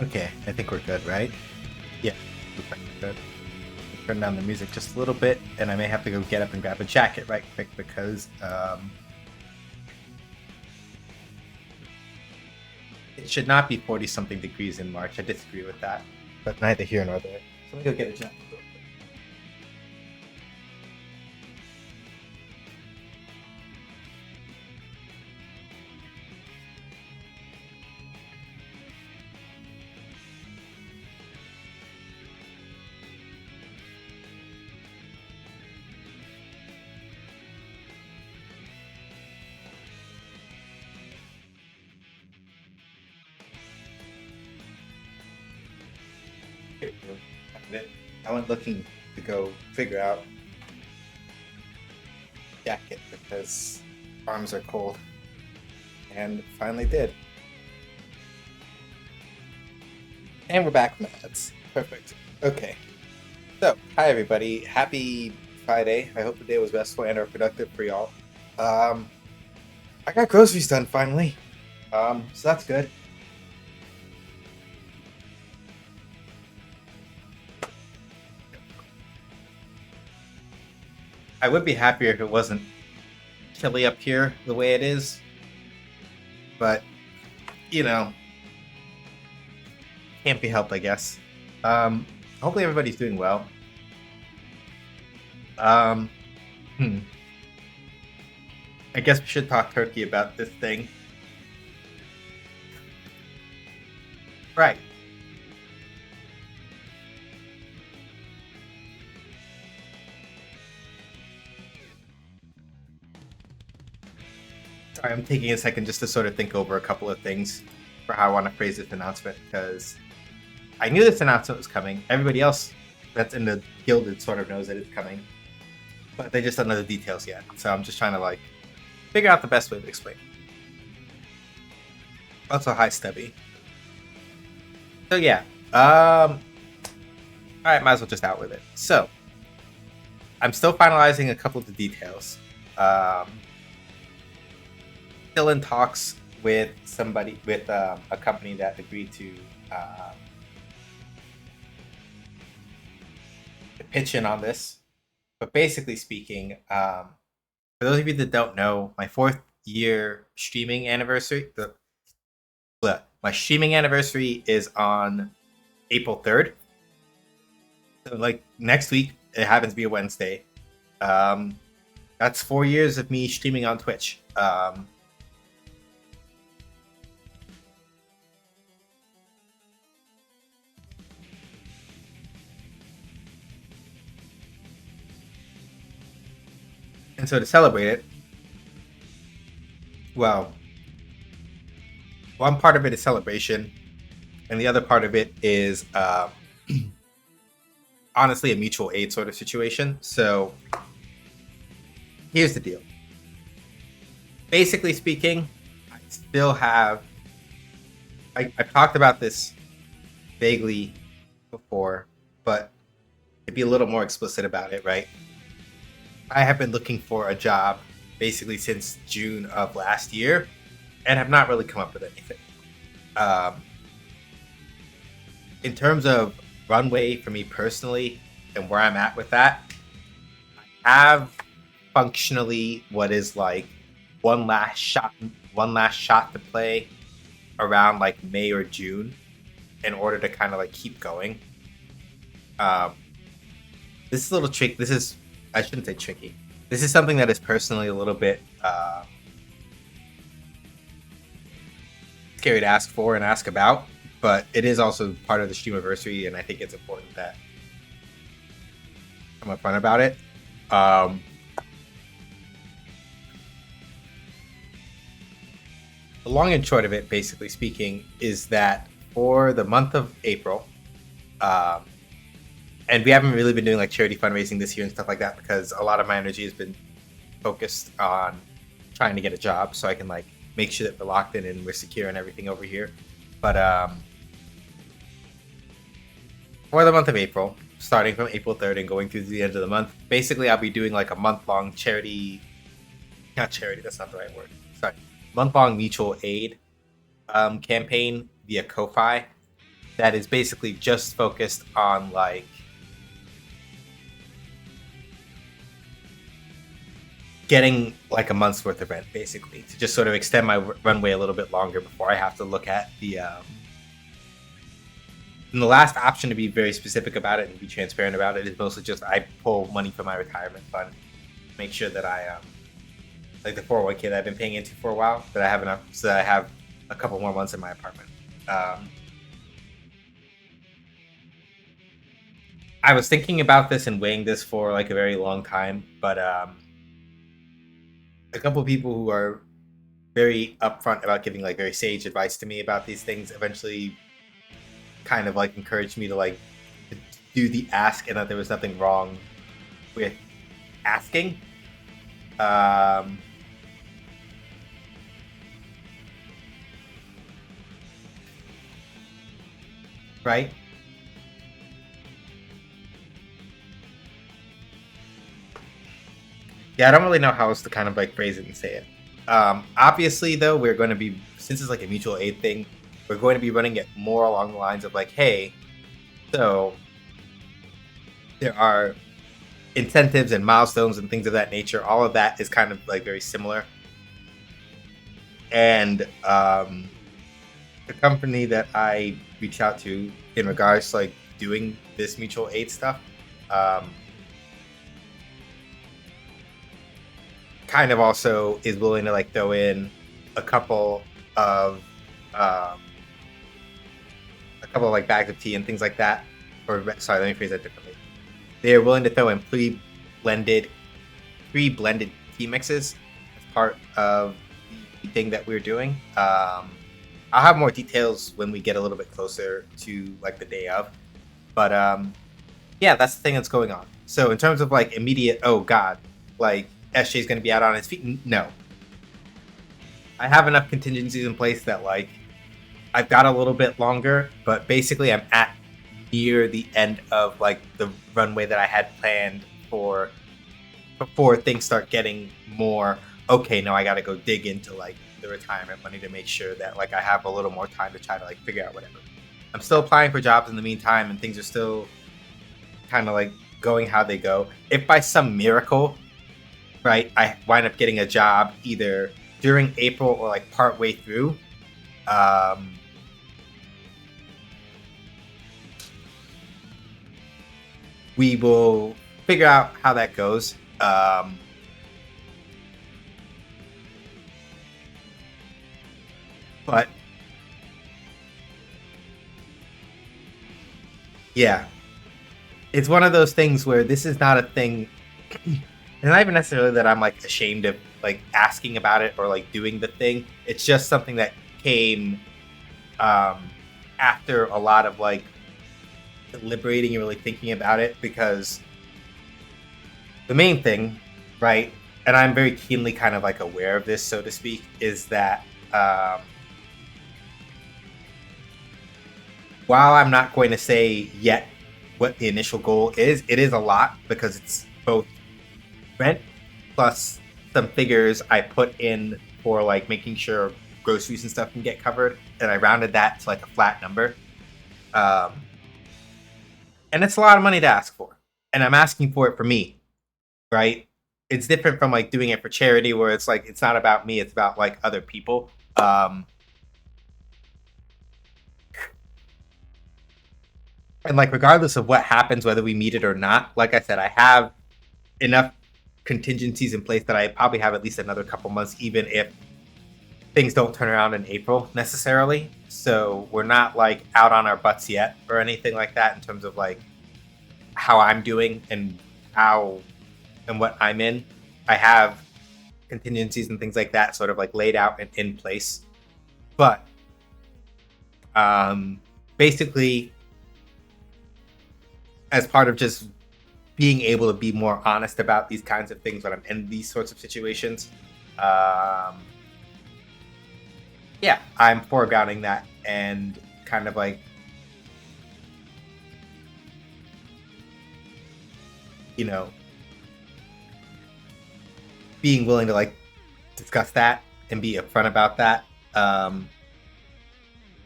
Okay, I think we're good, right? Yeah, looks like we're good. Turn down the music just a little bit, and I may have to go get up and grab a jacket right quick because it should not be 40 something degrees in March. I disagree with that, but neither here nor there. So let me go get a jacket. I went looking to go figure out jacket because arms are cold, and finally did. And we're back from that. That's perfect. Okay. So, hi everybody. Happy Friday. I hope the day was restful and or productive for y'all. I got groceries done finally. So that's good. I would be happier if it wasn't chilly up here the way it is. But, you know, can't be helped, I guess. Hopefully everybody's doing well. Um, hmm. I guess we should talk turkey about this thing. Right. Sorry, I'm taking a second just to sort of think over a couple of things for how I want to phrase this announcement because I knew this announcement was coming. Everybody else that's in the gilded sort of knows that it's coming, but they just don't know the details yet. So I'm just trying to like figure out the best way to explain. Also, hi Stubby. So yeah, all right, might as well just out with it. So I'm still finalizing a couple of the details. Still in talks with somebody with a company that agreed to pitch in on this. But basically speaking, for those of you that don't know, my 4th-year streaming anniversary, my streaming anniversary is on April 3rd. So like next week, it happens to be a Wednesday. That's 4 years of me streaming on Twitch. And so to celebrate it, well, one part of it is celebration, and the other part of it is honestly a mutual aid sort of situation. So here's the deal. Basically speaking, I still have. I've talked about this vaguely before, but to be a little more explicit about it, right? I have been looking for a job basically since June of last year and have not really come up with anything. In terms of runway for me personally and where I'm at with that, I have functionally what is like one last shot to play around like May or June in order to kind of like keep going. This is a little trick. I shouldn't say tricky. This is something that is personally a little bit scary to ask for and ask about, but it is also part of the streamiversary, and I think it's important that I'm upfront about it. The long and short of it, basically speaking, is that for the month of April, and we haven't really been doing like charity fundraising this year and stuff like that because a lot of my energy has been focused on trying to get a job so I can like make sure that we're locked in and we're secure and everything over here. But for the month of April, starting from April 3rd and going through the end of the month, basically I'll be doing like a month-long not charity, that's not the right word. Sorry. Month-long mutual aid campaign via Ko-Fi that is basically just focused on like getting like a month's worth of rent, basically, to just sort of extend my runway a little bit longer before I have to look at the. And the last option, to be very specific about it and be transparent about it, is mostly just I pull money from my retirement fund, make sure that I like the 401k that I've been paying into for a while, that I have enough so that I have a couple more months in my apartment. I was thinking about this and weighing this for like a very long time, but a couple of people who are very upfront about giving like very sage advice to me about these things eventually kind of like encouraged me to like do the ask, and that there was nothing wrong with asking. Right? Yeah, I don't really know how else to kind of like phrase it and say it. Obviously, though, we're going to be, since it's like a mutual aid thing, we're going to be running it more along the lines of like, hey, so there are incentives and milestones and things of that nature. All of that is kind of like very similar. And the company that I reach out to in regards to like doing this mutual aid stuff, kind of also is willing to like throw in a couple of like bags of tea and things like that. Or sorry, let me phrase that differently. They are willing to throw in pre-blended tea mixes as part of the thing that we're doing. I'll have more details when we get a little bit closer to like the day of, but yeah, that's the thing that's going on. So in terms of like immediate, oh god, like SJ's going to be out on his feet. No, I have enough contingencies in place that like I've got a little bit longer, but basically I'm at near the end of like the runway that I had planned for before things start getting more okay. Now I got to go dig into like the retirement money to make sure that like I have a little more time to try to like figure out whatever. I'm still applying for jobs in the meantime, and things are still kind of like going how they go. If by some miracle, right, I wind up getting a job either during April or like partway through, we will figure out how that goes. But yeah, it's one of those things where this is not a thing. It's not even necessarily that I'm like ashamed of like asking about it or like doing the thing. It's just something that came after a lot of like deliberating and really thinking about it, because the main thing, right, and I'm very keenly kind of like aware of this, so to speak, is that while I'm not going to say yet what the initial goal is, it is a lot, because it's both rent plus some figures I put in for like making sure groceries and stuff can get covered, and I rounded that to like a flat number. And it's a lot of money to ask for, and I'm asking for it for me, right? It's different from like doing it for charity, where it's like it's not about me, it's about like other people. And like regardless of what happens, whether we meet it or not, like I said, I have enough contingencies in place that I probably have at least another couple months, even if things don't turn around in April necessarily. So we're not like out on our butts yet or anything like that in terms of like how I'm doing and how and what I'm in. I have contingencies and things like that sort of like laid out and in place. But basically, as part of just being able to be more honest about these kinds of things when I'm in these sorts of situations, yeah, I'm foregrounding that and kind of like, you know, being willing to like discuss that and be upfront about that.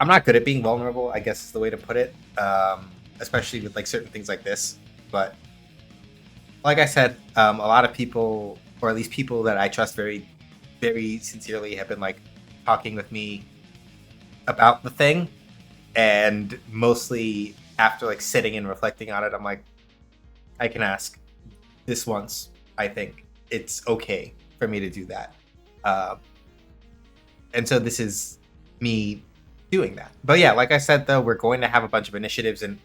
I'm not good at being vulnerable, I guess is the way to put it. Especially with like certain things like this. But like I said, a lot of people, or at least people that I trust very, very sincerely, have been like talking with me about the thing, and mostly after like sitting and reflecting on it, I'm like, I can ask this once. I think it's okay for me to do that, and so this is me doing that. But yeah, like I said, though, we're going to have a bunch of initiatives and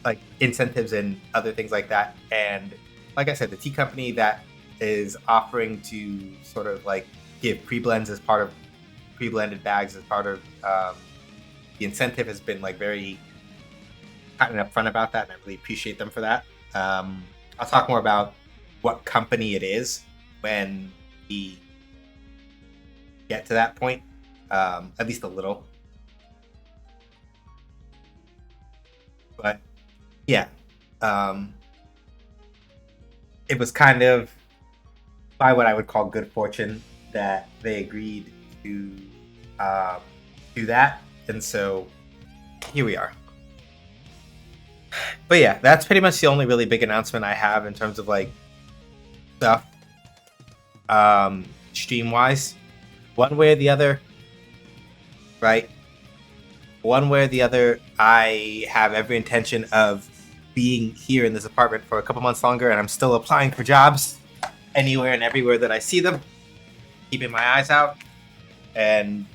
like incentives and other things like that. And like I said, the tea company that is offering to sort of like give pre-blends as part of pre-blended bags as part of the incentive has been like very kind of upfront about that, and I really appreciate them for that. I'll talk more about what company it is when we get to that point, at least a little. But yeah, it was kind of by what I would call good fortune that they agreed to do that, and so here we are. But yeah, that's pretty much the only really big announcement I have in terms of like stuff, stream wise. One way or the other, right? One way or the other, I have every intention of being here in this apartment for a couple months longer, and I'm still applying for jobs anywhere and everywhere that I see them, keeping my eyes out, and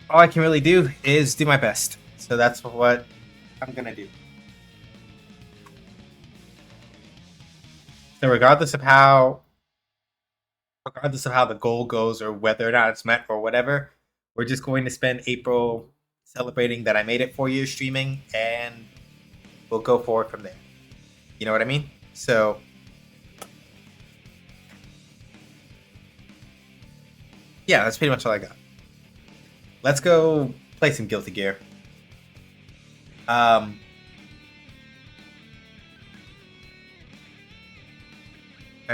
all I can really do is do my best. So that's what I'm gonna do. So regardless of how the goal goes or whether or not it's met or whatever, we're just going to spend April celebrating that I made it 4 years streaming, and we'll go forward from there. You know what I mean? So yeah, that's pretty much all I got. Let's go play some Guilty Gear. My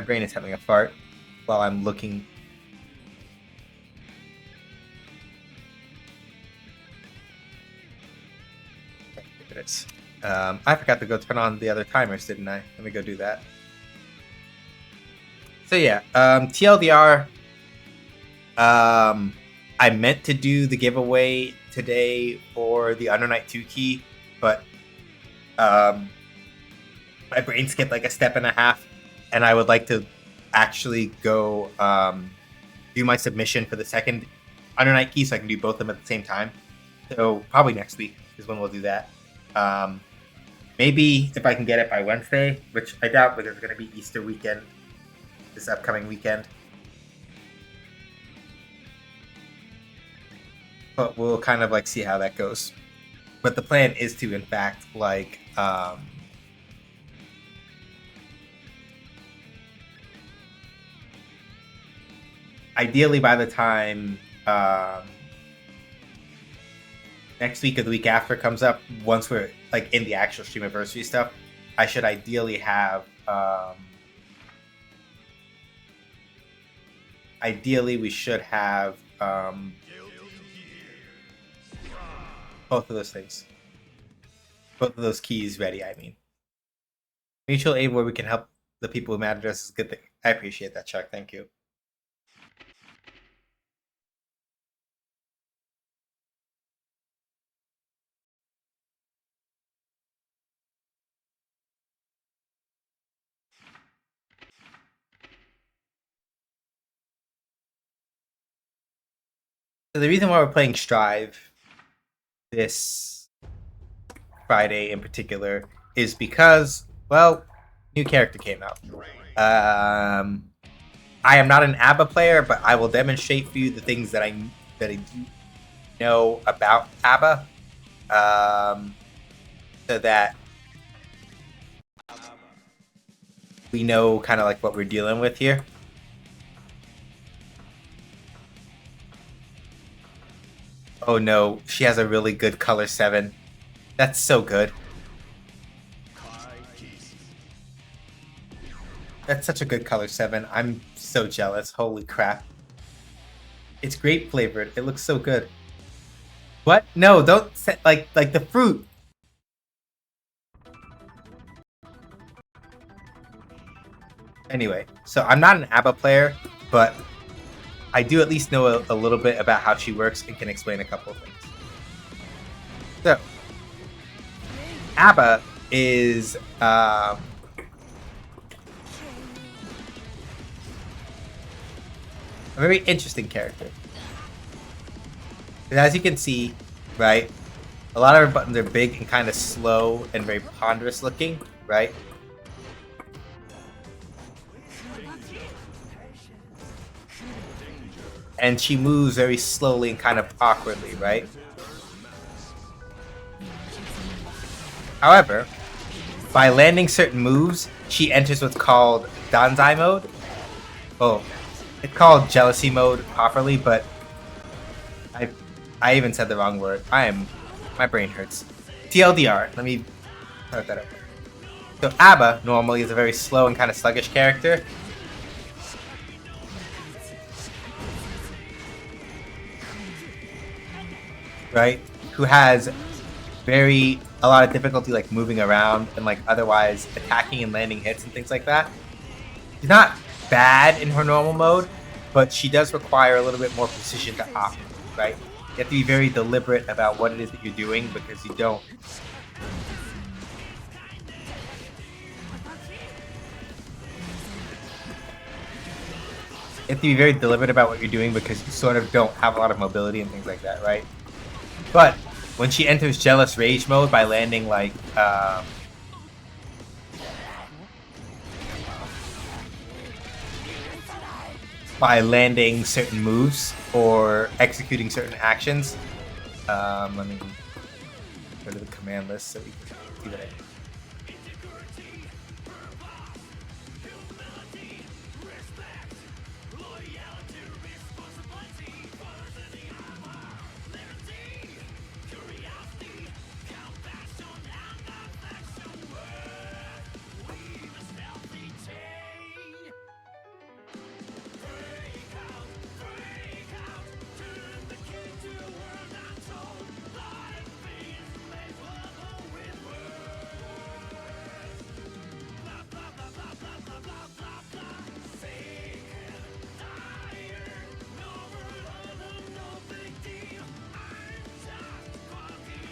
brain is having a fart while I'm looking. I forgot to go turn on the other timers, didn't I? Let me go do that. So yeah, TLDR. I meant to do the giveaway today for the Under Night 2 key, but my brain skipped like a step and a half, and I would like to actually go do my submission for the second Under Night key so I can do both of them at the same time. So probably next week is when we'll do that. Maybe if I can get it by Wednesday, which I doubt because it's going to be Easter weekend, this upcoming weekend. But we'll kind of like see how that goes. But the plan is to, in fact, like ideally by the time next week or the week after comes up, once we're like in the actual Streamiversary stuff, I should ideally have we should have both of those things, both of those keys ready. I mean, mutual aid where we can help the people who matter to us is a good thing. I appreciate that, Chuck. Thank you. So the reason why we're playing Strive this Friday in particular is because, well, new character came out. I am not an ABBA player, but I will demonstrate for you the things that I do know about ABBA, so that we know kind of like what we're dealing with here. Oh no, she has a really good color 7. That's so good. That's such a good color 7. I'm so jealous. Holy crap. It's grape flavored. It looks so good. What? No, don't set like the fruit. Anyway, so I'm not an ABBA player, but I do at least know a little bit about how she works and can explain a couple of things. So, ABBA is a very interesting character. And as you can see, right, a lot of her buttons are big and kind of slow and very ponderous looking, right? And she moves very slowly and kind of awkwardly, right? However, by landing certain moves, she enters what's called DANZAI mode. Oh, it's called jealousy mode properly, but I even said the wrong word. My brain hurts. TLDR, let me start that up. So ABBA normally is a very slow and kind of sluggish character. Right? Who has a lot of difficulty like moving around and like otherwise attacking and landing hits and things like that. She's not bad in her normal mode, but she does require a little bit more precision to opt, right? You have to be very deliberate about what it is that you're doing because you don't. You have to be very deliberate about what you're doing because you sort of don't have a lot of mobility and things like that, right? But when she enters jealous rage mode by landing like certain moves or executing certain actions, let me go to the command list so we can see what I mean.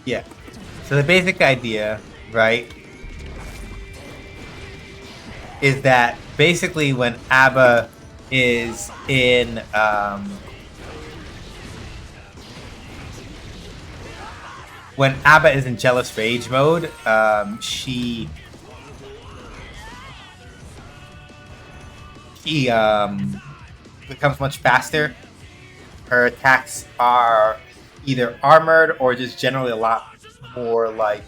Yeah. So the basic idea, right, is that basically when ABBA is in jealous rage mode, she becomes much faster. Her attacks are either armored or just generally a lot more like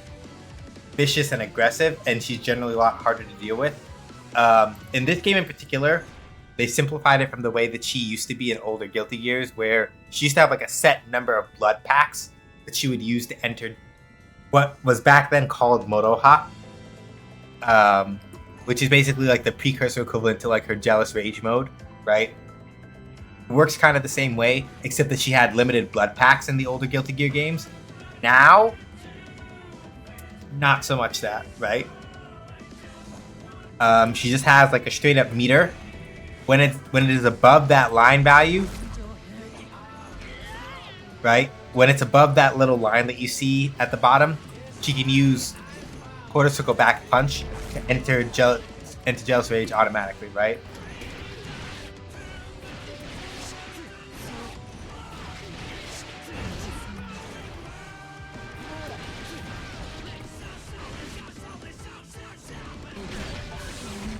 vicious and aggressive, and she's generally a lot harder to deal with. In this game in particular, they simplified it from the way that she used to be in older Guilty Gears, where she used to have like a set number of blood packs that she would use to enter what was back then called Motoha, which is basically like the precursor equivalent to like her jealous rage mode, right? It works kind of the same way, except that she had limited blood packs in the older Guilty Gear games. Now, not so much that, right? She just has like a straight up meter. When it is above that line value, right? When it's above that little line that you see at the bottom, she can use quarter circle back punch to enter jealous rage automatically, right?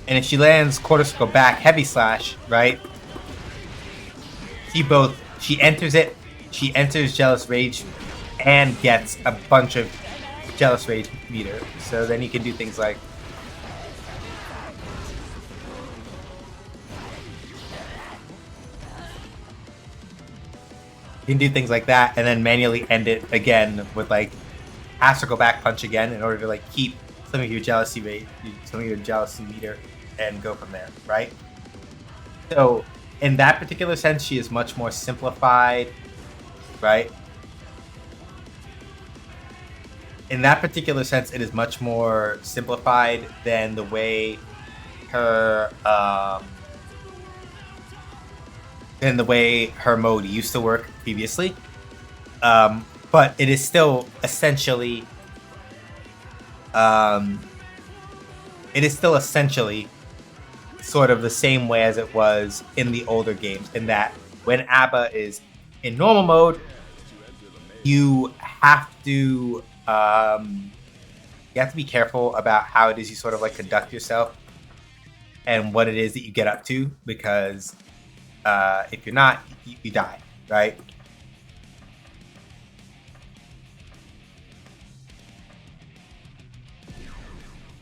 And if she lands quarter circle back heavy slash, right? She enters jealous rage and gets a bunch of jealous rage meter. So then you can do things like that, and then manually end it again with like half circle back punch again in order to like keep some of your jealousy meter, and go from there, right? So in that particular sense, she is much more simplified, right? In that particular sense, it is much more simplified than the way her mode used to work previously. But it is still essentially sort of the same way as it was in the older games, in that when Abba is in normal mode, you have to be careful about how it is you sort of like conduct yourself and what it is that you get up to, because if you're not, you die, right?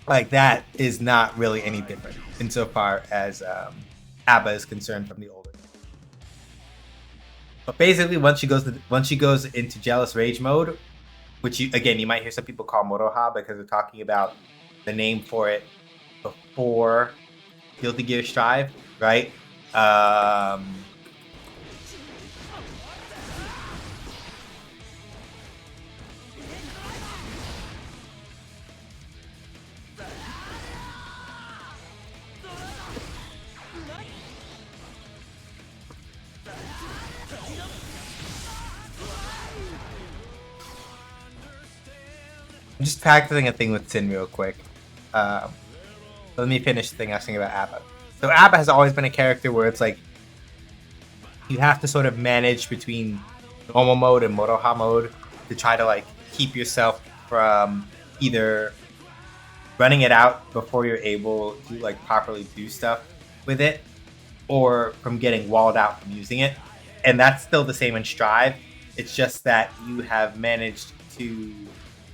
Like, that is not really any different insofar as Abba is concerned from the older. But basically, once she goes into jealous rage mode, which you might hear some people call Moroha because they're talking about the name for it before Guilty Gear Strive, right? I'm just practicing a thing with Sin real quick. Let me finish the thing I was saying about Abba. So Abba has always been a character where it's like you have to sort of manage between normal mode and Moroha mode to try to like keep yourself from either running it out before you're able to like properly do stuff with it, or from getting walled out from using it. And that's still the same in Strive. It's just that you have managed to,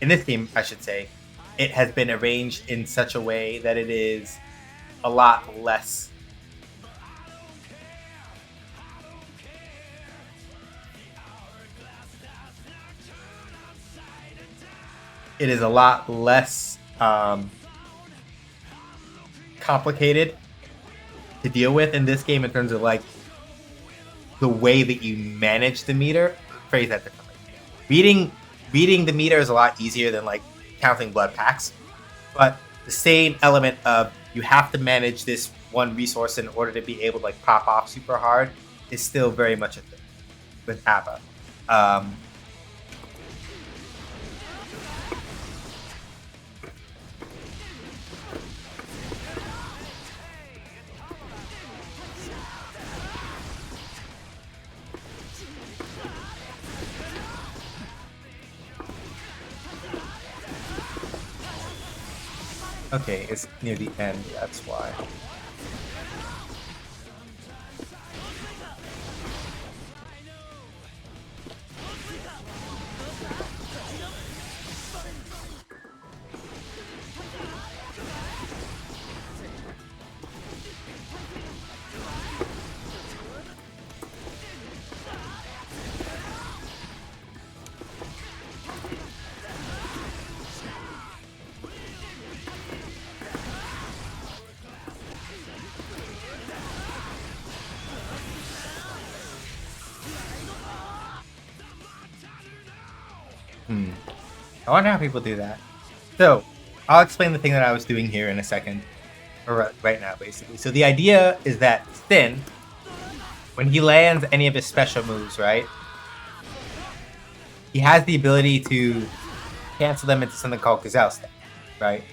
in this game, I should say, it has been arranged in such a way that it is a lot less complicated to deal with in this game in terms of like the way that you manage the meter. Phrase that differently. Beating the meter is a lot easier than like counting blood packs, but the same element of you have to manage this one resource in order to be able to like pop off super hard is still very much a thing with Abba. Okay, it's near the end, that's why. I wonder how people do that. So, I'll explain the thing that I was doing here in a second. Or right now, basically. So the idea is that Thin, when he lands any of his special moves, right? He has the ability to cancel them into something called Gazelle Step, right?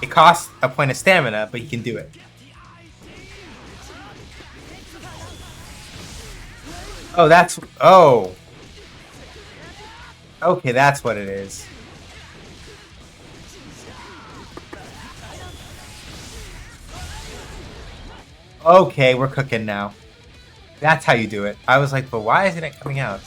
It costs a point of stamina, but he can do it. Oh. Okay, that's what it is. Okay, we're cooking now. That's how you do it. I was like, but why isn't it coming out?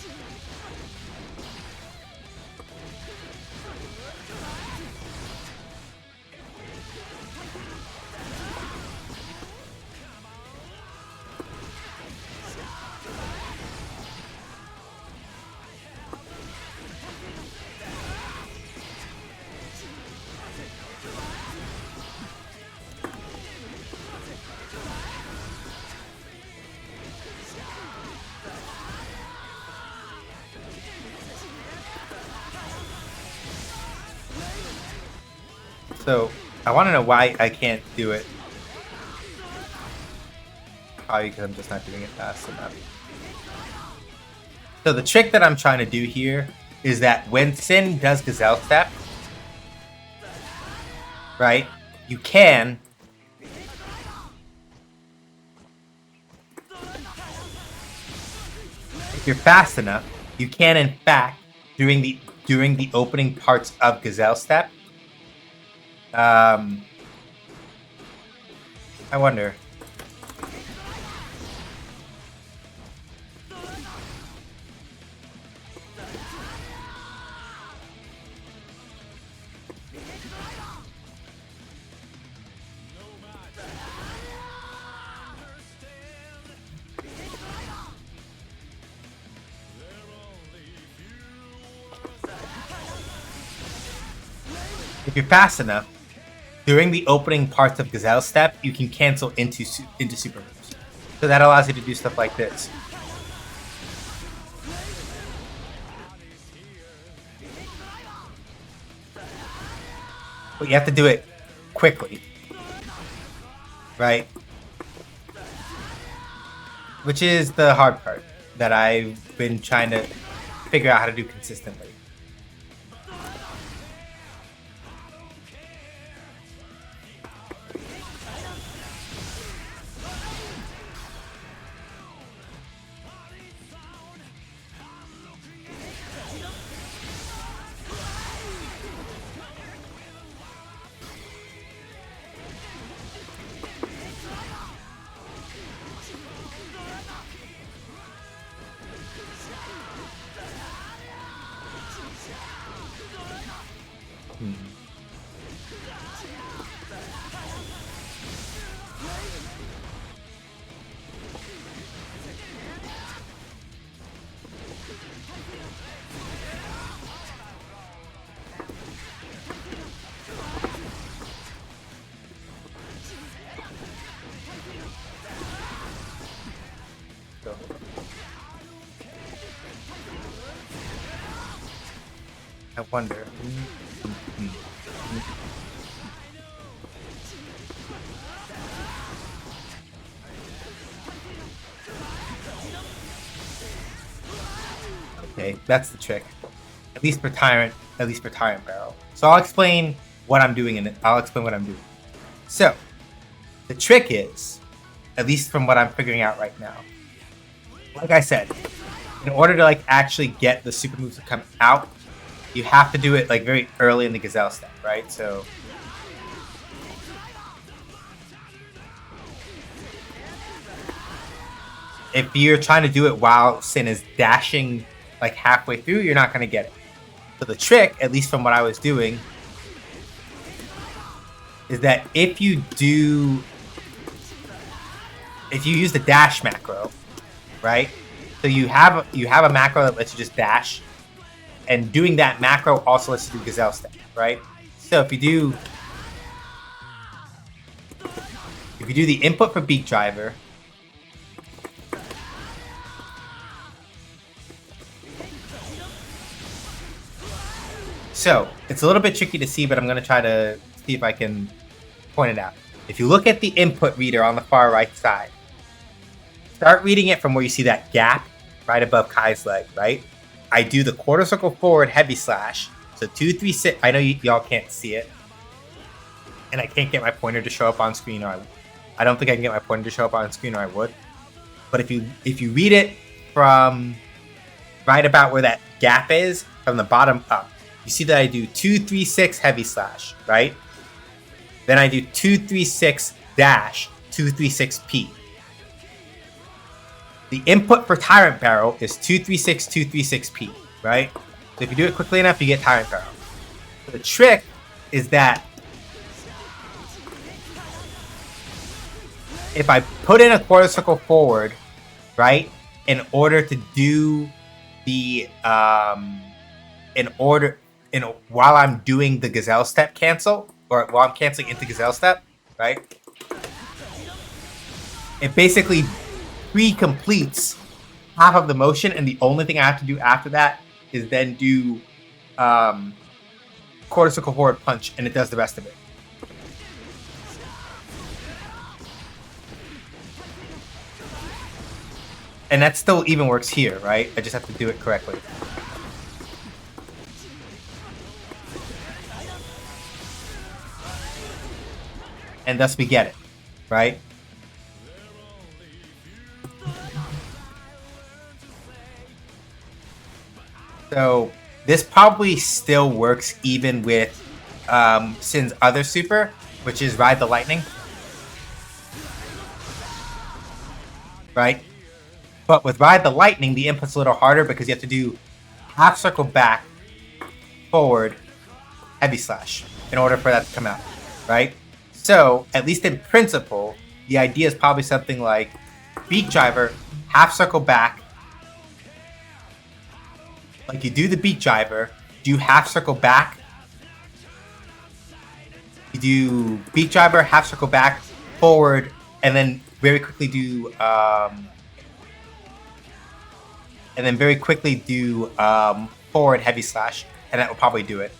So I want to know why I can't do it. Probably because I'm just not doing it fast enough. So the trick that I'm trying to do here is that when Sin does Gazelle Step, right, you can if you're fast enough, you can in fact during the opening parts of Gazelle Step. I wonder. If you're fast enough, during the opening parts of Gazelle Step, you can cancel into super moves. So that allows you to do stuff like this. But you have to do it quickly, right? Which is the hard part that I've been trying to figure out how to do consistently. I wonder. Okay, that's the trick. At least for Tyrant Barrel. So I'll explain what I'm doing in it. I'll explain what I'm doing. So, the trick is, at least from what I'm figuring out right now, like I said, in order to like actually get the super moves to come out, you have to do it like very early in the Gazelle Step, right? So if you're trying to do it while Sin is dashing like halfway through, you're not going to get it. So the trick, at least from what I was doing, is that if you use the dash macro, right? So you have a macro that lets you just dash, and doing that macro also lets you do Gazelle Step, right? So if you do the input for Beat Driver, so it's a little bit tricky to see, but I'm going to try to see if I can point it out. If you look at the input reader on the far right side, start reading it from where you see that gap right above Kai's leg, right? I do the quarter circle forward heavy slash. So 2, 3, 6. I know y'all can't see it. And I can't get my pointer to show up on screen, or I don't think I can get my pointer to show up on screen, or I would. But if you read it from right about where that gap is, from the bottom up, you see that I do 2, 3, 6 heavy slash, right? Then I do 2, 3, 6 dash, 2, 3, 6 P. The input for Tyrant Barrel is 2, 3, 6, 2, 3, 6 P, right? So if you do it quickly enough, you get Tyrant Barrel. So the trick is that if I put in a quarter circle forward, right, in order to do the while I'm doing the Gazelle Step cancel, or while I'm canceling into Gazelle Step, right, it basically pre-completes half of the motion, and the only thing I have to do after that is then do quarter circle forward punch, and it does the rest of it. And that still even works here, right? I just have to do it correctly. And thus we get it, right? So this probably still works even with Sin's other super, which is Ride the Lightning. Right? But with Ride the Lightning, the input's a little harder because you have to do half circle back, forward, heavy slash in order for that to come out, right? So, at least in principle, the idea is probably something like beat driver, half circle back. Like you do the beat driver, do half circle back. You do beat driver, half circle back, forward, and then very quickly do forward heavy slash, and that will probably do it.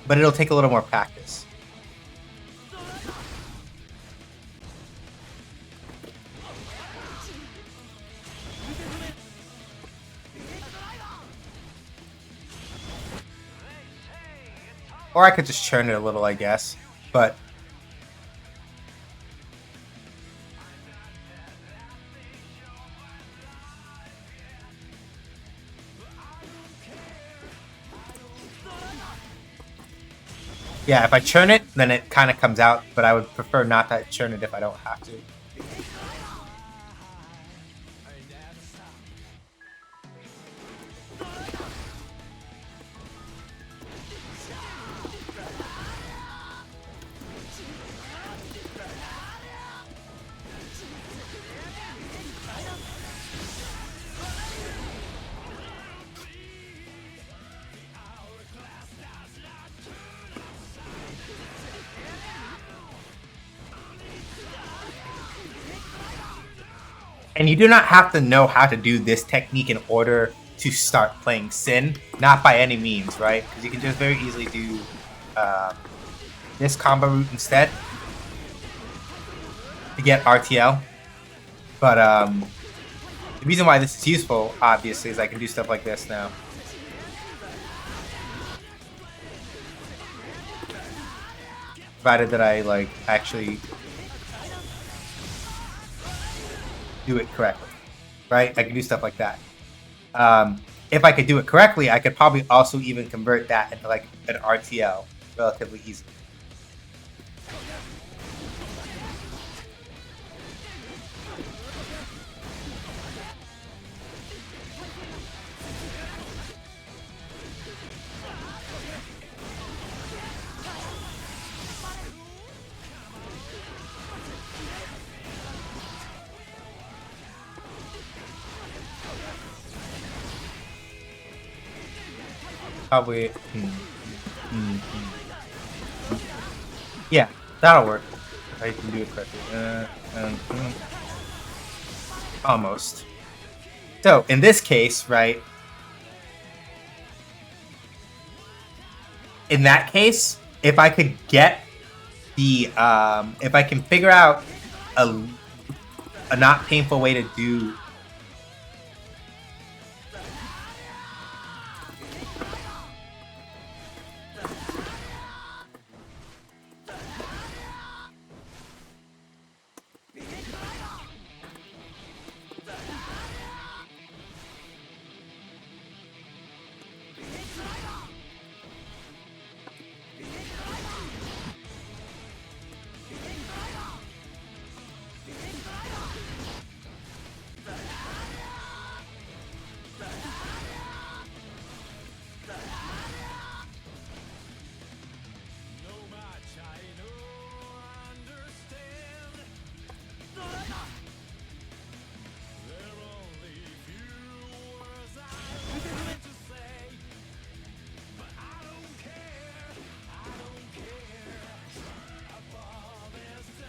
But it'll take a little more practice. Or I could just churn it a little, I guess. But yeah, if I churn it, then it kind of comes out, but I would prefer not to churn it if I don't have to. And you do not have to know how to do this technique in order to start playing Sin. Not by any means, right? Because you can just very easily do this combo route instead to get RTL. But the reason why this is useful, obviously, is I can do stuff like this now. Provided that I like actually do it correctly, right? I can do stuff like that. If I could do it correctly, I could probably also even convert that into like an RTL relatively easily. Probably. Yeah, that'll work. If I can do it correctly. Almost. So, in this case, right? In that case, if I could get the, if I can figure out a not painful way to do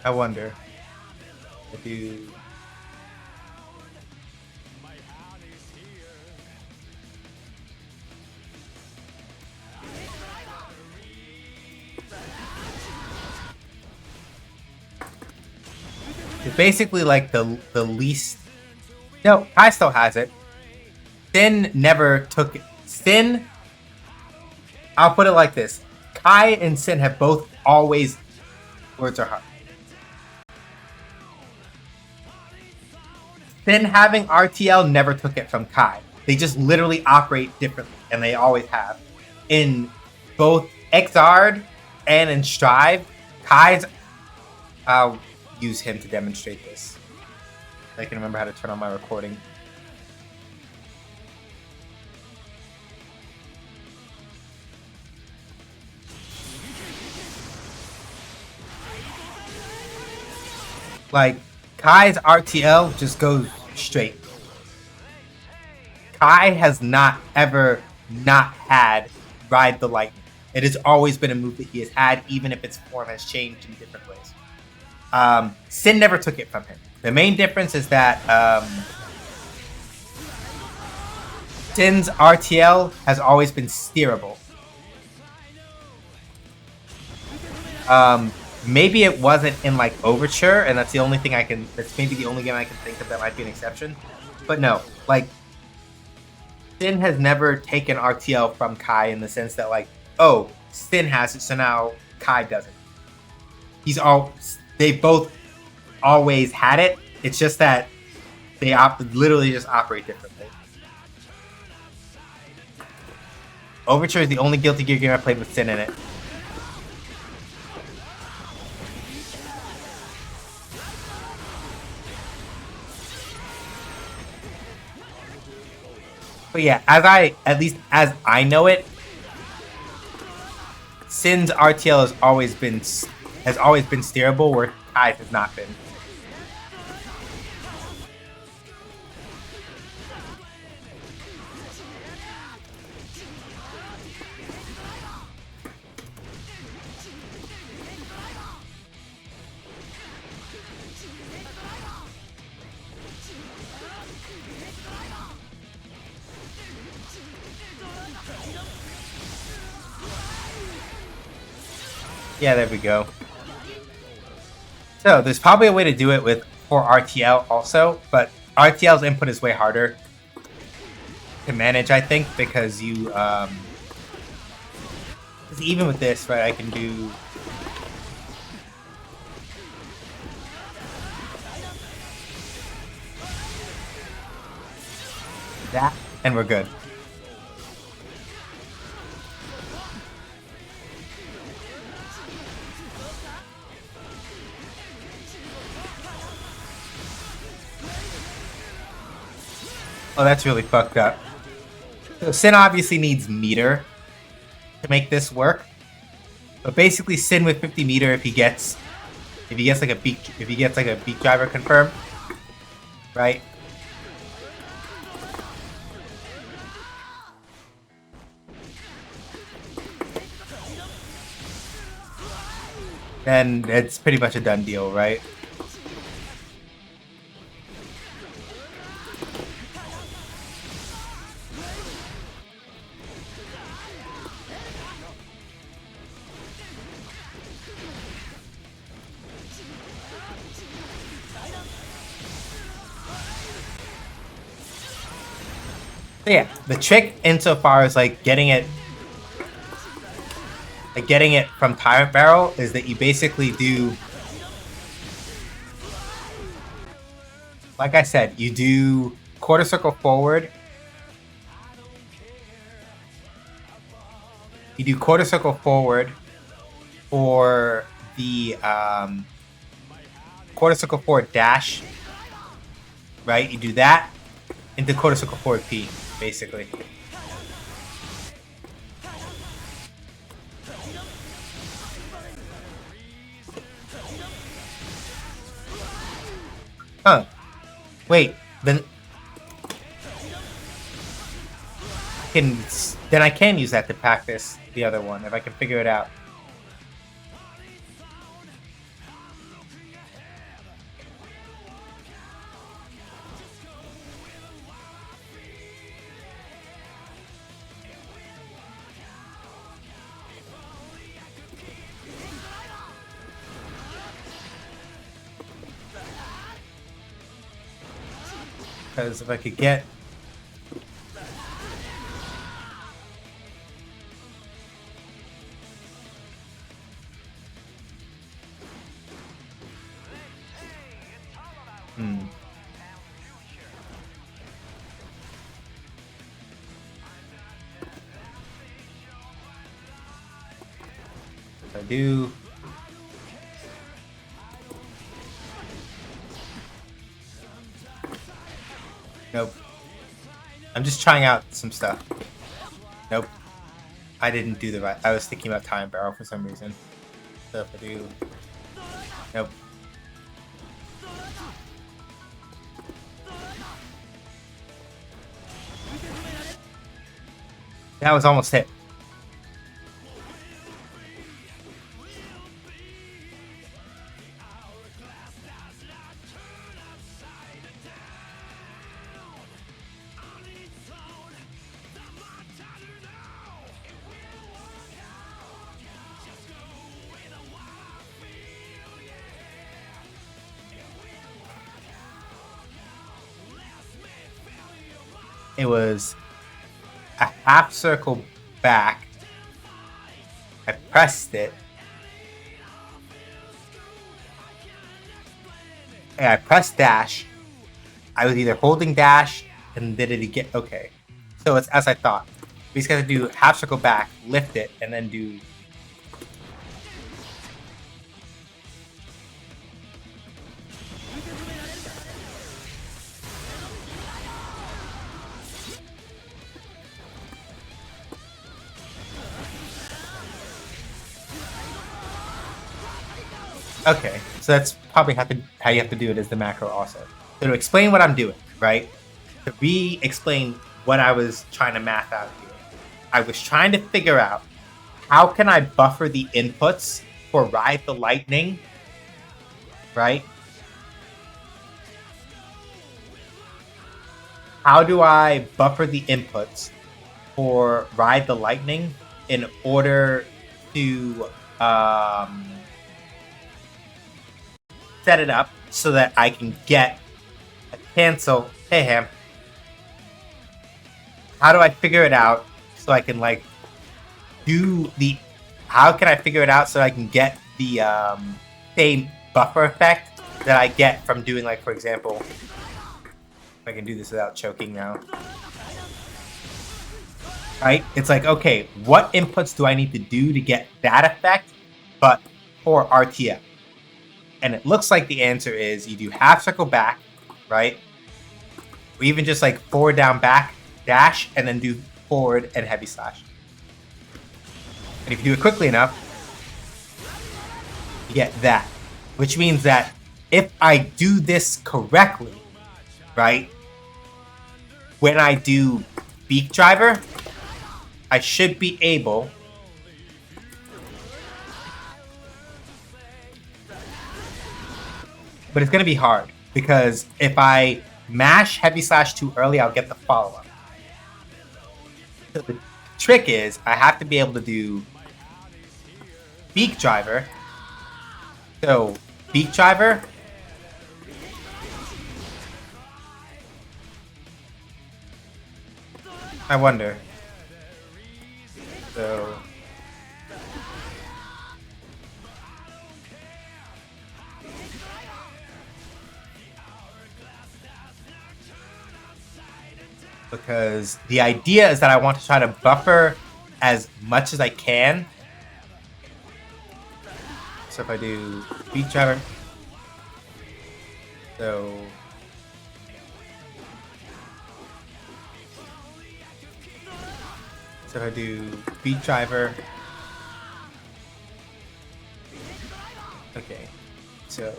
I wonder if you. It's basically like the least. No, Kai still has it. Sin never took it. Sin. I'll put it like this: Kai and Sin have both always words are hard. Sin having RTL never took it from Kai. They just literally operate differently, and they always have. In both Xrd and in Strive, Kai's. I'll use him to demonstrate this. I can remember how to turn on my recording. Like, Kai's RTL just goes straight. Kai has not ever not had Ride the Lightning. It has always been a move that he has had, even if its form has changed in different ways. Sin never took it from him. The main difference is that Sin's RTL has always been steerable. Maybe it wasn't in like Overture, and that's the only thing that's maybe the only game I can think of that might be an exception. But no, like, Sin has never taken RTL from Kai in the sense that, like, oh, Sin has it, so now Kai doesn't. They've both always had it. It's just that they literally just operate differently. Overture is the only Guilty Gear game I played with Sin in it. But yeah, at least as I know it, Sin's RTL has always been steerable, where Kai's has not been. Yeah, there we go. So there's probably a way to do it for RTL also, but RTL's input is way harder to manage, I think, because you even with this, right, I can do that and we're good. Oh, that's really fucked up. So Sin obviously needs meter to make this work. But basically Sin with 50 meter if he gets like a beat driver confirmed. Right? Then it's pretty much a done deal, right? So yeah, the trick insofar as like getting it from Tyrant Barrel is that you basically do, like I said, you do quarter circle forward. You do quarter circle forward for the quarter circle forward dash, right? You do that into quarter circle forward P, basically. Huh. Wait, then I can use that to practice the other one if I can figure it out. Because if I could get... I do... Nope. I'm just trying out some stuff. Nope. I didn't do the right... I was thinking about time barrel for some reason. So if I do... Nope. That was almost hit. It was a half circle back. I pressed it. And I pressed dash. I was either holding dash and did it again. Okay. So it's as I thought. We just got to do half circle back, lift it, and then do... Okay, so that's probably how you have to do it as the macro also. So to explain what I'm doing, right? To re-explain what I was trying to math out here. I was trying to figure out how can I buffer the inputs for Ride the Lightning, right? How do I buffer the inputs for Ride the Lightning in order to set it up so that I can get a cancel. Hey, Ham. How do I figure it out so I can like do the... How can I figure it out so I can get the same buffer effect that I get from doing, like, for example, if I can do this without choking now. Right? It's like, okay, what inputs do I need to do to get that effect, but for RTF? And it looks like the answer is you do half circle back, right? Or even just like forward, down, back, dash, and then do forward and heavy slash. And if you do it quickly enough, you get that. Which means that if I do this correctly, right? When I do beak driver, I should be able but it's going to be hard because if I mash heavy slash too early, I'll get the follow-up. So the trick is I have to be able to do beak driver. So beak driver. I wonder. So because the idea is that I want to try to buffer as much as I can. So if I do beak driver, so if I do beak driver, okay, so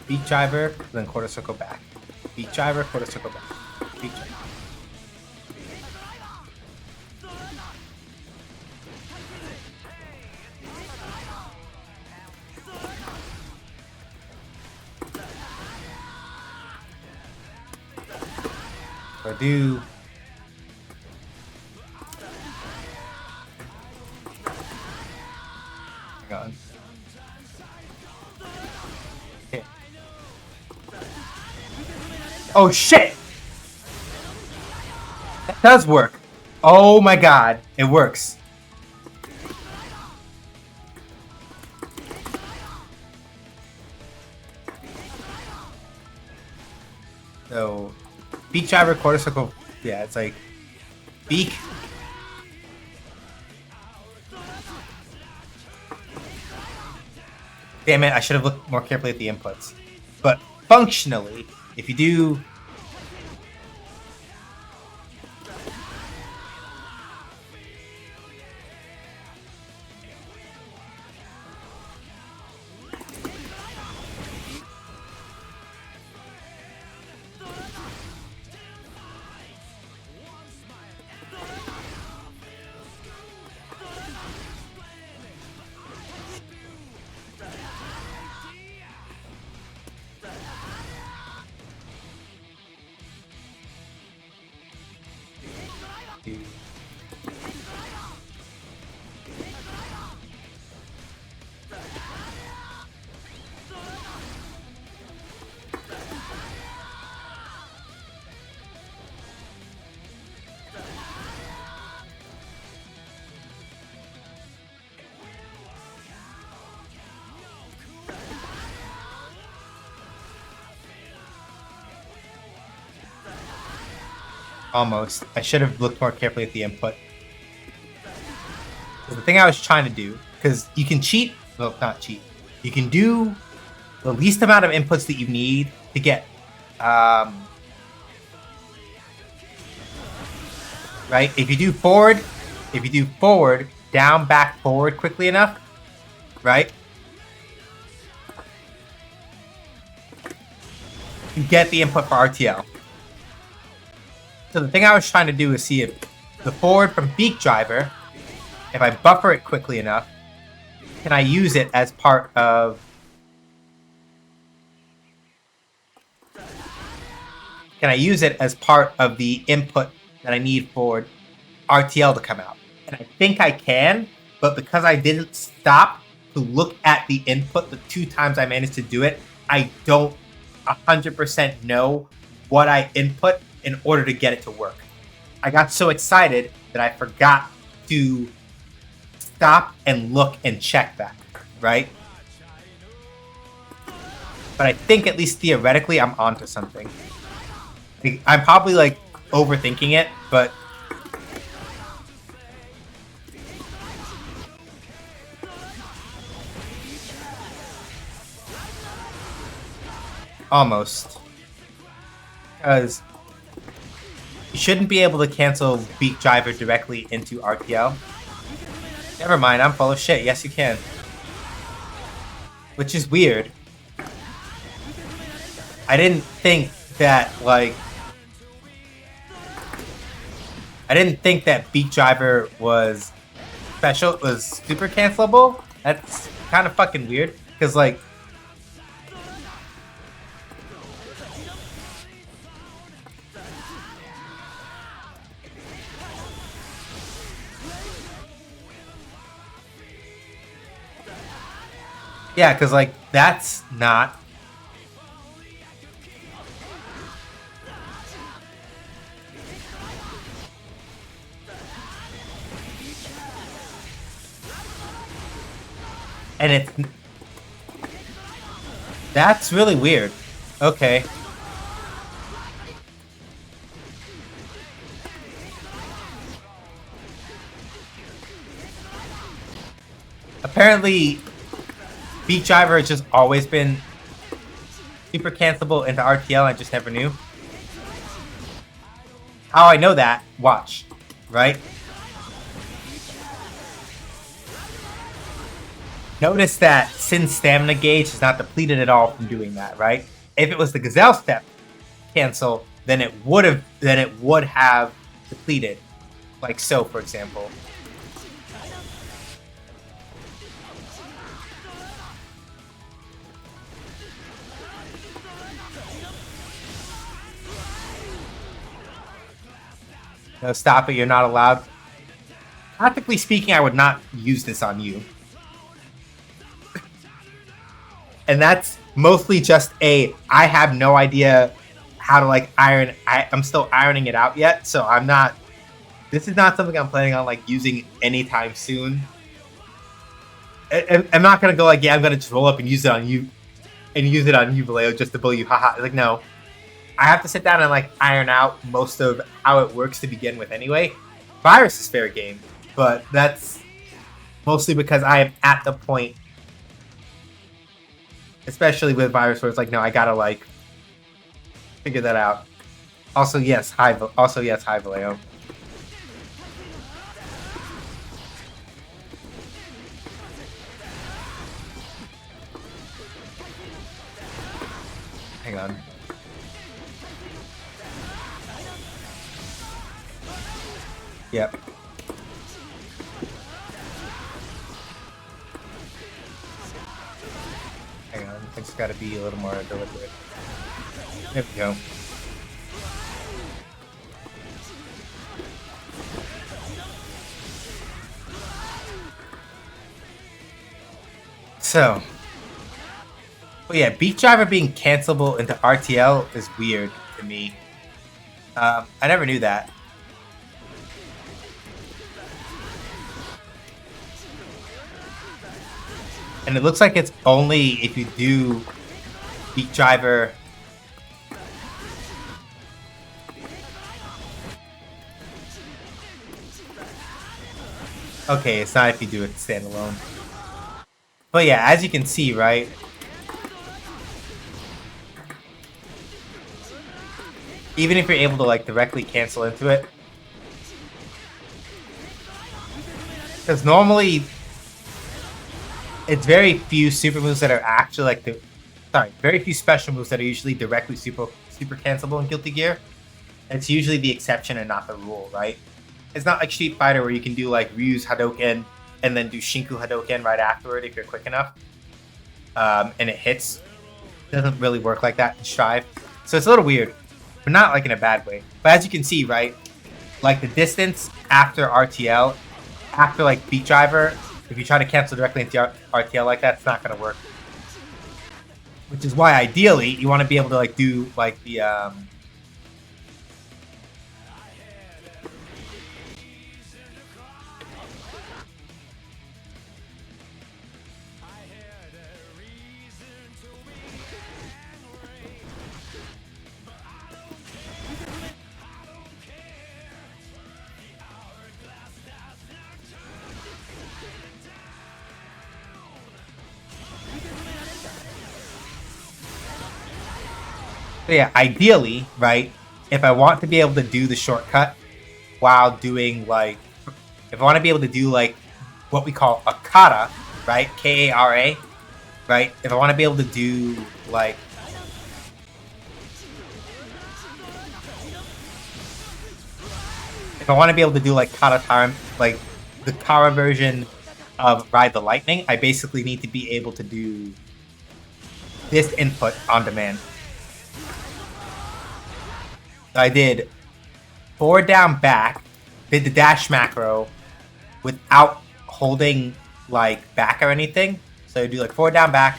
beak driver, then quarter circle back, beak driver, quarter circle back. Feature. So I do hang on. Okay. Oh shit! That does work. Oh my god, it works. So, beak driver, quarter circle. Yeah, it's like beak. Damn it, I should have looked more carefully at the inputs. But functionally, if you do... Almost. I should have looked more carefully at the input. The thing I was trying to do, because you can cheat, well, not cheat. You can do the least amount of inputs that you need to get, right? If you do forward, down, back, forward quickly enough, right? You get the input for RTL. So the thing I was trying to do is see if the forward from beak driver, if I buffer it quickly enough, can I use it as part of... Can I use it as part of the input that I need for RTL to come out? And I think I can, but because I didn't stop to look at the input the 2 times I managed to do it, I don't 100% know what I input in order to get it to work. I got so excited that I forgot to stop and look and check that, right? But I think at least theoretically I'm onto something. I'm probably like overthinking it, but almost. Because you shouldn't be able to cancel beak driver directly into RTL. Never mind, I'm full of shit. Yes, you can. Which is weird. I didn't think that, like... I didn't think that beak driver was special, was super cancelable. That's kind of fucking weird. Because, like... Yeah, because, like, that's not... And it's... That's really weird. Okay. Apparently... Beak driver has just always been super cancelable into RTL. I just never knew. How I know that? Watch. Right? Notice that Sin's stamina gauge is not depleted at all from doing that, right? If it was the Gazelle step cancel, then it would have depleted. Like so, for example. No, stop it, you're not allowed. Practically speaking, I would not use this on you. And that's mostly just I have no idea how to like iron. I'm still ironing it out yet, so I'm not. This is not something I'm planning on like using anytime soon. I'm not gonna go like, yeah, I'm gonna just roll up and use it on you, and use it on you, Vallejo, just to bully you. Haha. Like, no. I have to sit down and like iron out most of how it works to begin with anyway. Virus is fair game, but that's mostly because I am at the point, especially with Virus, where it's like, no, I gotta like figure that out. Also, yes, hi Vallejo. Hang on. Yep. Hang on, I just gotta be a little more deliberate. There we go. So, well, yeah, Beat Driver being cancelable into RTL is weird to me. I never knew that. And it looks like it's only if you do Beat Driver. Okay, it's not if you do it standalone. But yeah, as you can see, right? Even if you're able to like directly cancel into it. Because normally it's very few super moves that are actually like very few special moves that are usually directly super cancelable in Guilty Gear. It's usually the exception and not the rule, right? It's not like Street Fighter where you can do like Ryu's Hadouken and then do Shinku Hadouken right afterward if you're quick enough. And it hits. It doesn't really work like that in Strive. So it's a little weird, but not like in a bad way. But as you can see, right, like the distance after RTL, after like Beat Driver, if you try to cancel directly into RTL like that, it's not going to work. Which is why ideally you want to be able to like do like the So yeah, ideally, right, if I want to be able to do the shortcut while doing like, if I want to be able to do like what we call a kata, right, K-A-R-A, right, if I want to be able to do like, if I want to be able to do like kata time, like the kara version of Ride the Lightning, I basically need to be able to do this input on demand. I did forward down back, did the dash macro without holding like back or anything. So you do like forward down back,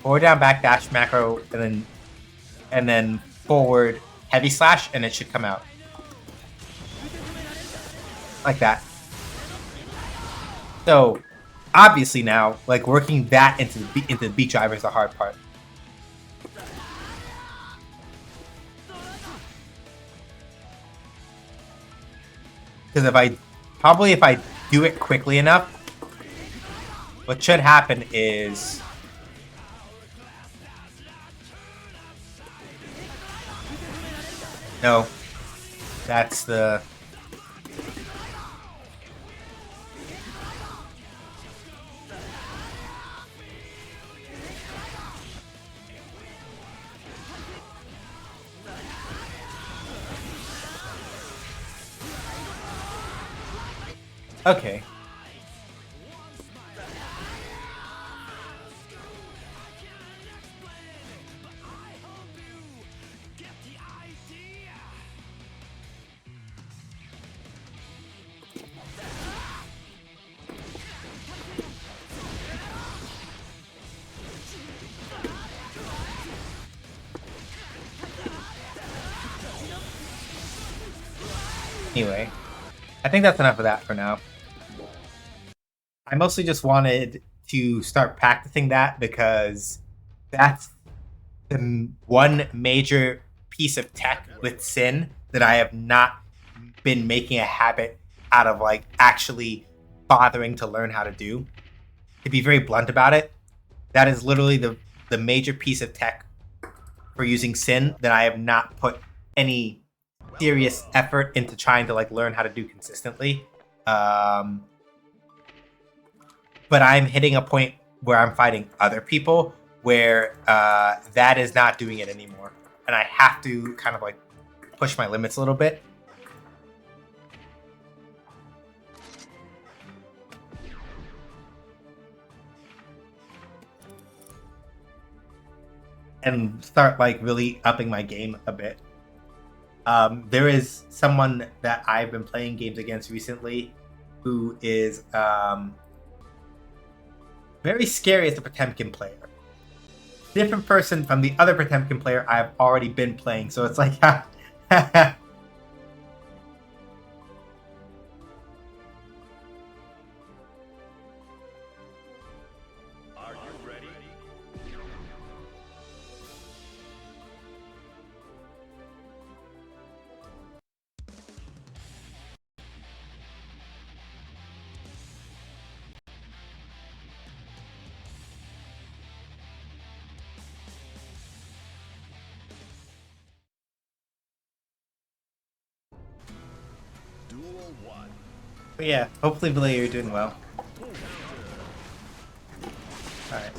dash macro, and then forward heavy slash, and it should come out like that. So obviously now, like working that into the Beat Driver is the hard part. Because if I do it quickly enough, what should happen is no, that's the okay. Anyway, I think that's enough of that for now. I mostly just wanted to start practicing that because that's the one major piece of tech with Sin that I have not been making a habit out of, like, actually bothering to learn how to do. To be very blunt about it, that is literally the major piece of tech for using Sin that I have not put any serious effort into trying to, like, learn how to do consistently. But I'm hitting a point where I'm fighting other people where that is not doing it anymore, and I have to kind of like push my limits a little bit. And start like really upping my game a bit. There is someone that I've been playing games against recently who is very scary as a Potemkin player. Different person from the other Potemkin player I've already been playing, so it's like But yeah, hopefully, Valia, you're doing well. Alright.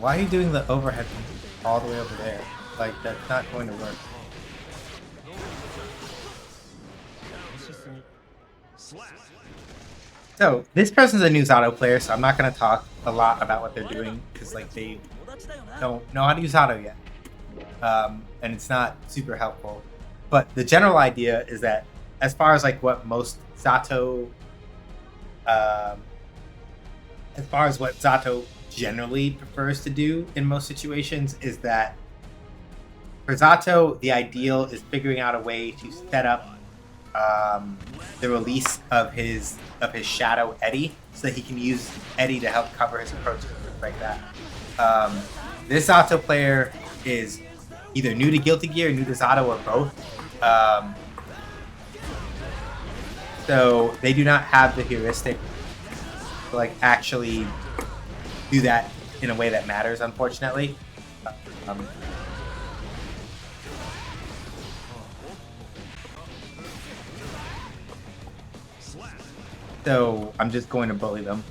Why are you doing the overhead all the way over there? Like, that's not going to work. So, this person's a new Zato player, so I'm not going to talk a lot about what they're doing, because, like, they don't know how to use Zato yet. And it's not super helpful. But the general idea is that, as far as, like, what most Zato... as far as what Zato generally prefers to do in most situations, is that for Zato, the ideal is figuring out a way to set up the release of his Shadow Eddy, so that he can use Eddy to help cover his approaches and things like that. This Zato player is either new to Guilty Gear, new to Zato, or both. So they do not have the heuristic to like actually do that in a way that matters, unfortunately. So I'm just going to bully them.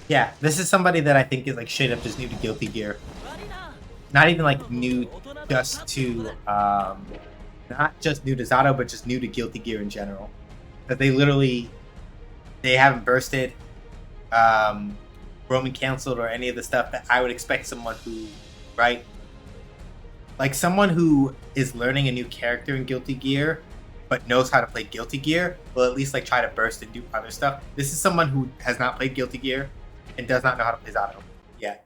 Yeah, this is somebody that I think is like straight up just new to Guilty Gear. Not even like new just to, not just new to Zato, but just new to Guilty Gear in general. That they haven't bursted, Roman canceled, or any of the stuff that I would expect someone who, right? Like someone who is learning a new character in Guilty Gear, but knows how to play Guilty Gear, will at least like try to burst and do other stuff. This is someone who has not played Guilty Gear and does not know how to play Zato yet.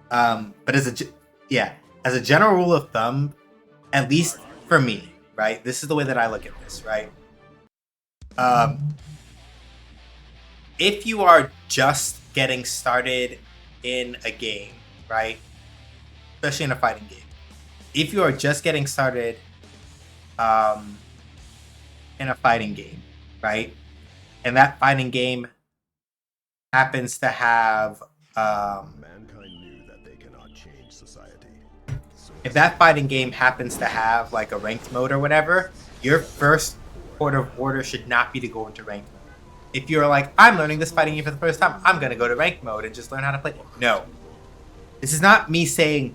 But as a general rule of thumb, at least for me, right? This is the way that I look at this, right? If you are just getting started in a game, right? Especially in a fighting game. If you are just getting started in a fighting game, right? And that fighting game happens to have Mankind knew that they cannot change society. if that fighting game happens to have like a ranked mode or whatever, your first port of order should not be to go into ranked mode. If you're like, I'm learning this fighting game for the first time, I'm gonna go to ranked mode and just learn how to play. No. This is not me saying,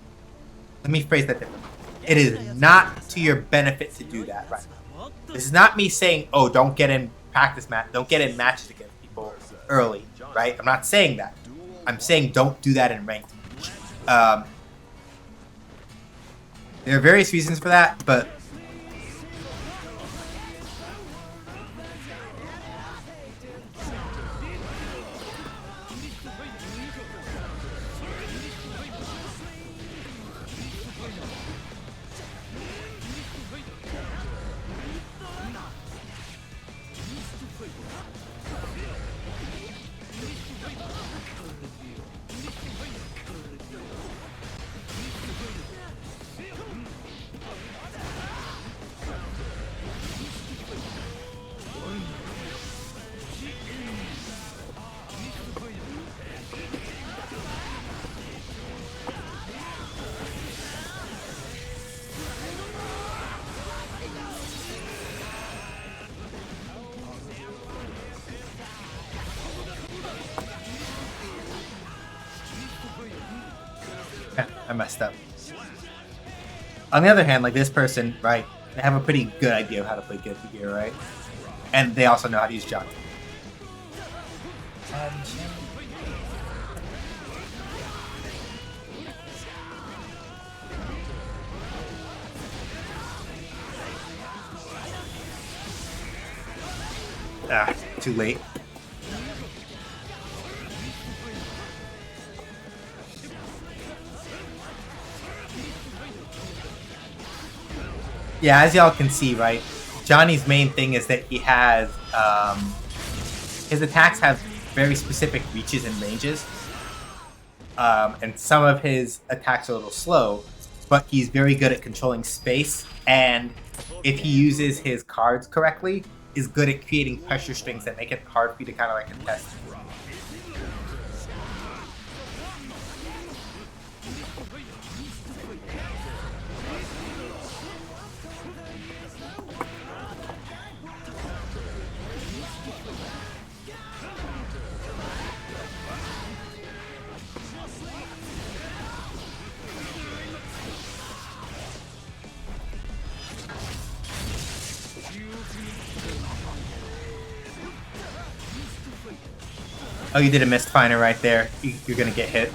let me phrase that differently. It is not to your benefit to do that, right? This is not me saying, oh, don't get in don't get in matches against people early, right? I'm not saying that. I'm saying don't do that in ranked. There are various reasons for that, but I messed up. On the other hand, like this person, right, they have a pretty good idea of how to play Guilty Gear, right? And they also know how to use Johnny. Too late. Yeah, as y'all can see, right, Johnny's main thing is that he has his attacks have very specific reaches and ranges, and some of his attacks are a little slow, but he's very good at controlling space, and if he uses his cards correctly, is good at creating pressure strings that make it hard for you to kind of like contest. Oh, you did a missed finder right there. You're gonna get hit.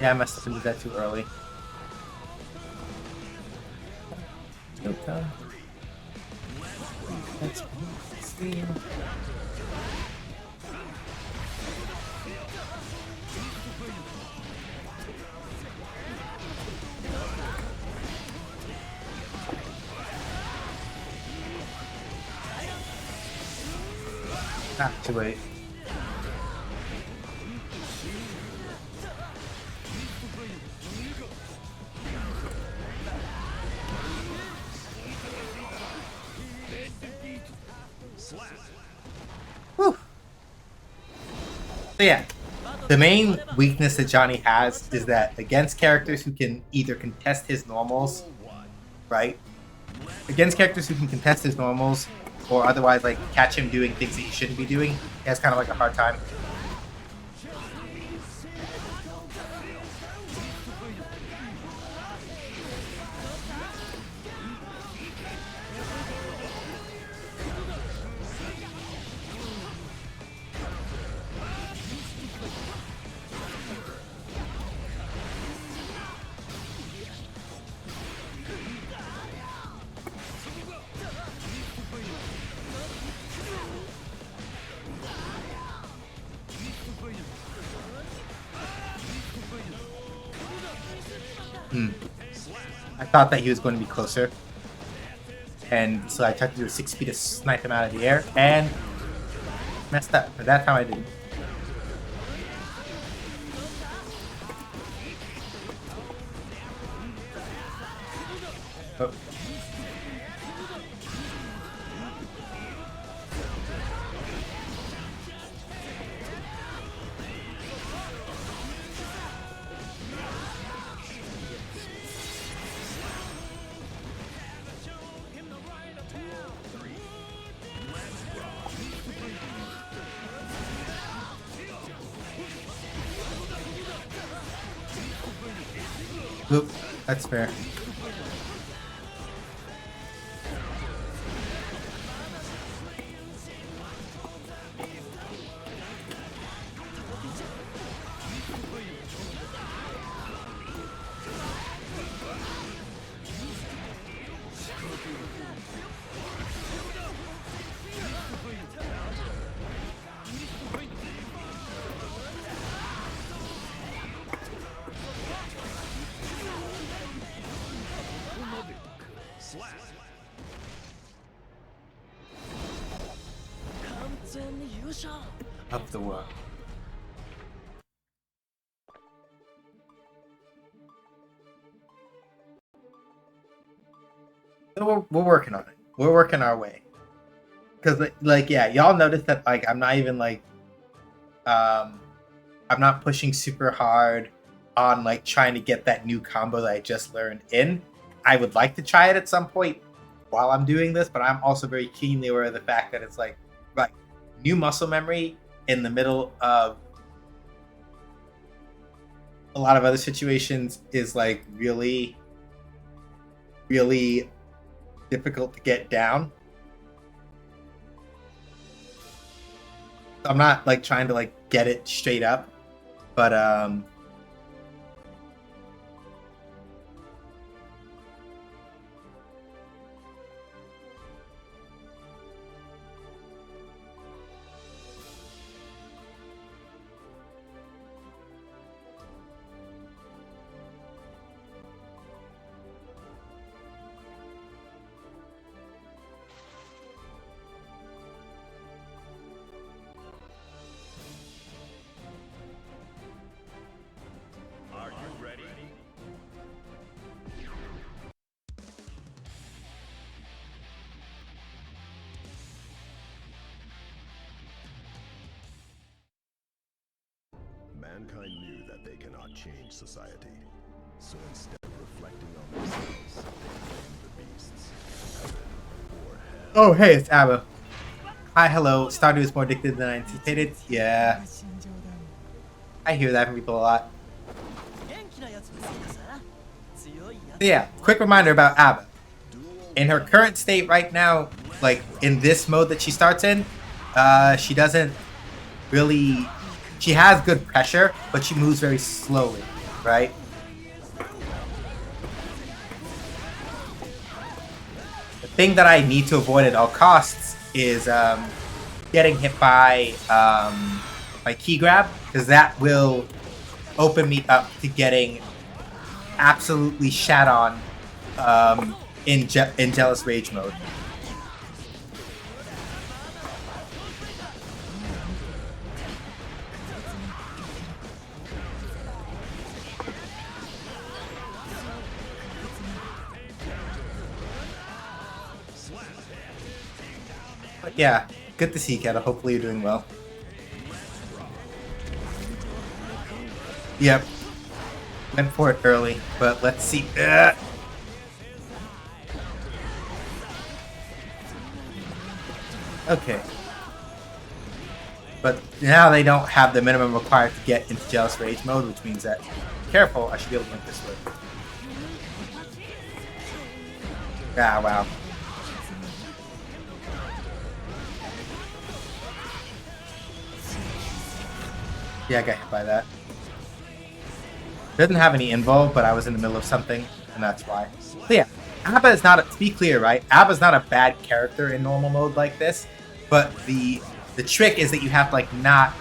Yeah, I must have did that too early. Okay. Let's see. Too late. Whew. So yeah, the main weakness that Johnny has is that against characters who can either contest his normals, right? Against characters who can contest his normals, or otherwise like catch him doing things that he shouldn't be doing, he has kind of like a hard time. I thought that he was going to be closer, and so I tried to do a 6 feet to snipe him out of the air, and messed up. But that time I didn't. Oh. Oop, that's fair. Up the world. So we're working on it. We're working our way. Cause like yeah, y'all notice that like I'm not even like I'm not pushing super hard on like trying to get that new combo that I just learned in. I would like to try it at some point while I'm doing this, but I'm also very keenly aware of the fact that it's like new muscle memory in the middle of a lot of other situations is like really difficult to get down. I'm not like trying to like get it straight up, but Mankind knew that they cannot change society, so instead of reflecting on themselves, they blamed the beasts, heaven, or hell. oh hey, it's Abba. Hi, hello. Stardew is more addictive than I anticipated. Yeah, I hear that from people a lot. So yeah, quick reminder about Abba. In her current state right now, like in this mode that she starts in, she doesn't really. She has good pressure, but she moves very slowly, right? The thing that I need to avoid at all costs is getting hit by my key grab, because that will open me up to getting absolutely shat on in Jealous Rage mode. But yeah, Good to see you, Kettle. Hopefully you're doing well. Yep. Went for it early, but let's see. Okay. But now they don't have the minimum required to get into Jealous Rage mode, which means that, careful, I should be able to link this way. Ah, wow. Yeah, I got hit by that. Doesn't have any involve, but I was in the middle of something, and that's why. So yeah, Abba is not, to be clear, right? Abba's not a bad character in normal mode like this, but the trick is that you have to, like, not...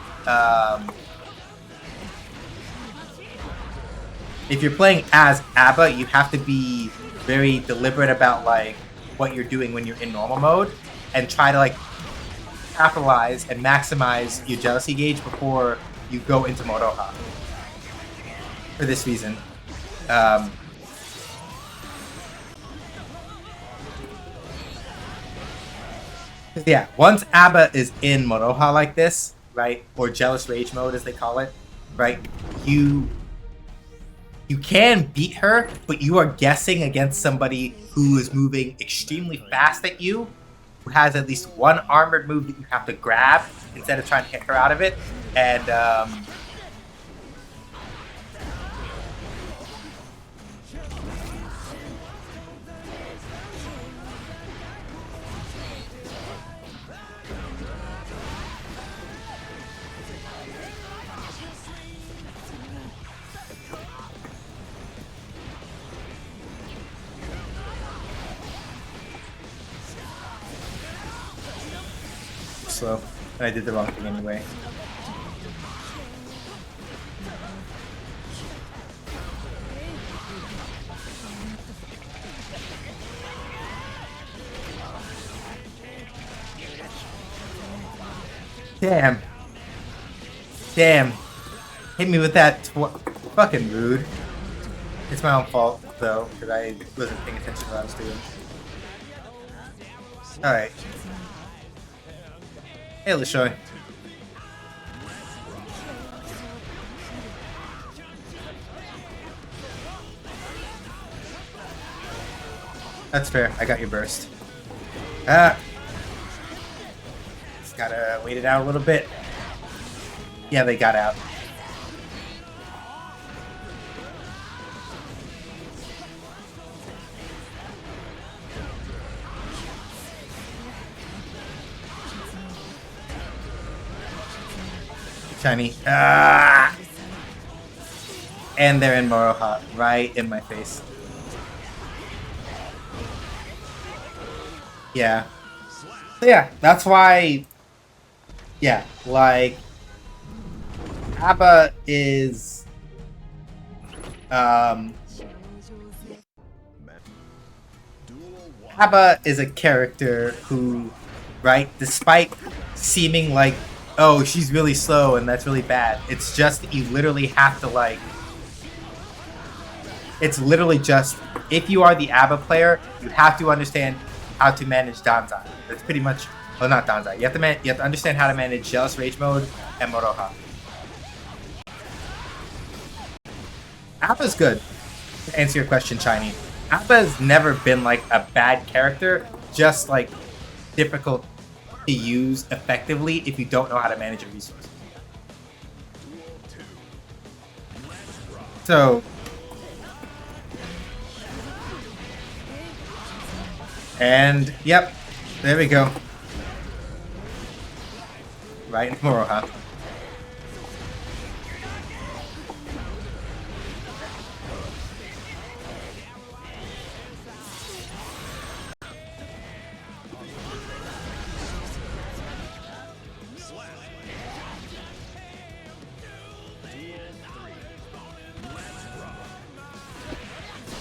if you're playing as Abba, you have to be very deliberate about, like, what you're doing when you're in normal mode, and try to, like, capitalize and maximize your jealousy gauge before you go into Moroha. For this reason. Yeah, once Abba is in Moroha like this, right, or Jealous Rage mode as they call it, right, you can beat her, but you are guessing against somebody who is moving extremely fast at you, who has at least one armored move that you have to grab instead of trying to hit her out of it, and slow, and I did the wrong thing anyway. Damn. Damn. Hit me with that fucking rude. It's my own fault, though, because I wasn't paying attention to what I was doing. Alright. Hey, LeShoy. That's fair. I got your burst. Just gotta wait it out a little bit. Yeah, they got out. Shiny. And they're in Moroha, right in my face. Yeah. So yeah, that's why... Yeah, like... Abba is... Abba is a character who, right, despite seeming like, oh, she's really slow and that's really bad, it's just that you literally have to, like... It's literally just, if you are the Abba player, you have to understand how to manage DANZAI. That's pretty much... Well, not DANZAI. You have to understand how to manage Jealous Rage mode and Moroha. Abba's good, to answer your question, Shiny. Abba's never been, like, a bad character, just, like, difficult to use effectively if you don't know how to manage your resources. So... And, yep, there we go. Right into Moroha.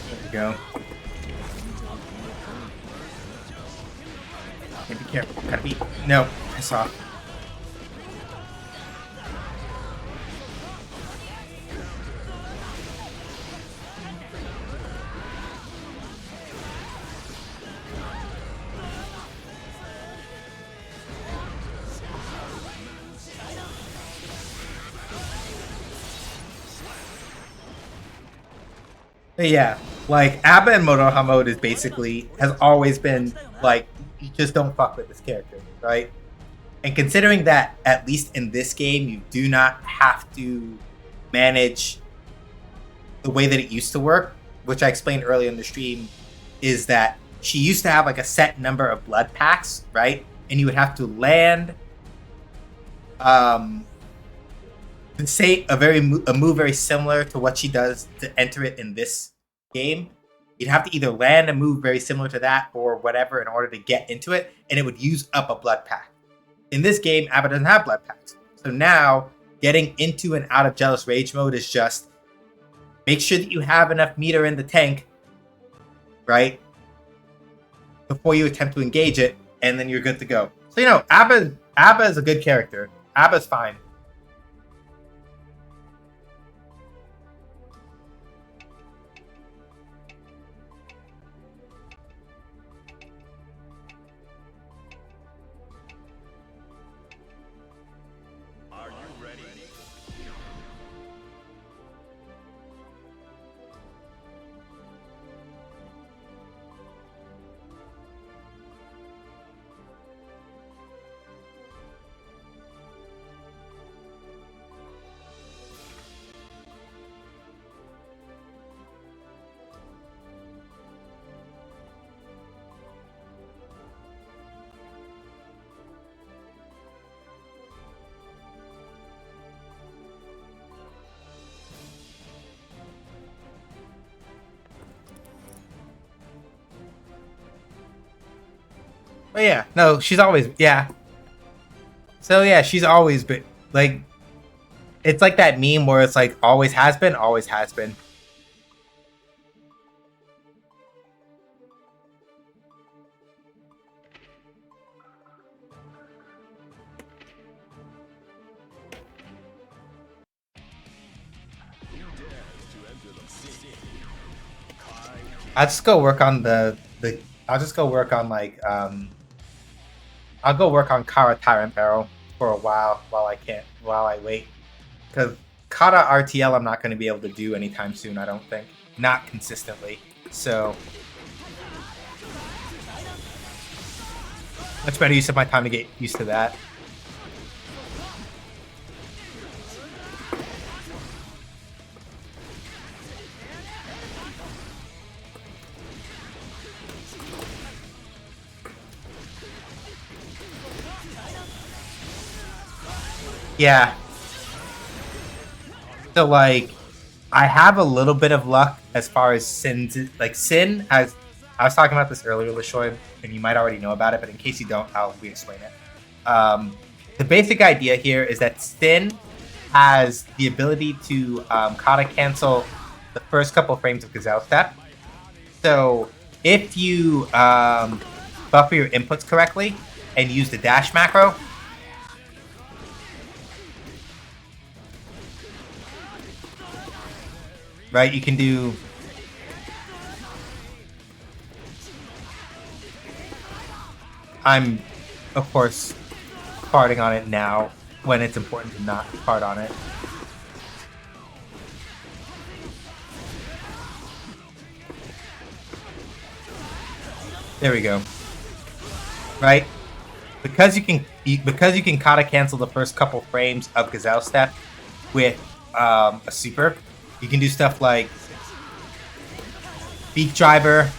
There we go. Hey, be careful. Gotta be... No, I saw. But yeah, like Abba in Monoha mode is basically has always been like you just don't fuck with this character, right? And considering that at least in this game you do not have to manage the way that it used to work, which I explained earlier in the stream, is that she used to have like a set number of blood packs, right? And you would have to land say a move very similar to what she does to enter it in this game. You'd have to either land a move very similar to that or whatever in order to get into it, and it would use up a blood pack. In this game, Abba doesn't have blood packs. So now, getting into and out of Jealous Rage mode is just make sure that you have enough meter in the tank, right? Before you attempt to engage it, and then you're good to go. So, you know, Abba is a good character. Abba's fine. Are you ready? But yeah, no, she's always, yeah. So yeah, she's always been, like, it's like that meme where it's like, always has been, always has been. I'll just go work on I'll just go work on like I'll go work on Kara Tyrant Barrel for a while while I wait. Because Kara RTL I'm not gonna be able to do anytime soon, I don't think. Not consistently. So much better use of my time to get used to that. Yeah. So like I have a little bit of luck as far as Sin has I was talking about this earlier, LaShoy, and you might already know about it, but in case you don't, I'll re-explain it. The basic idea here is that Sin has the ability to kata cancel the first couple frames of Gazelle Step. So if you buffer your inputs correctly and use the dash macro, right, you can do I'm of course farting on it now when it's important to not fart on it. There we go. Right? Because you can kata cancel the first couple frames of Gazelle Step with a super, you can do stuff like Beak Driver.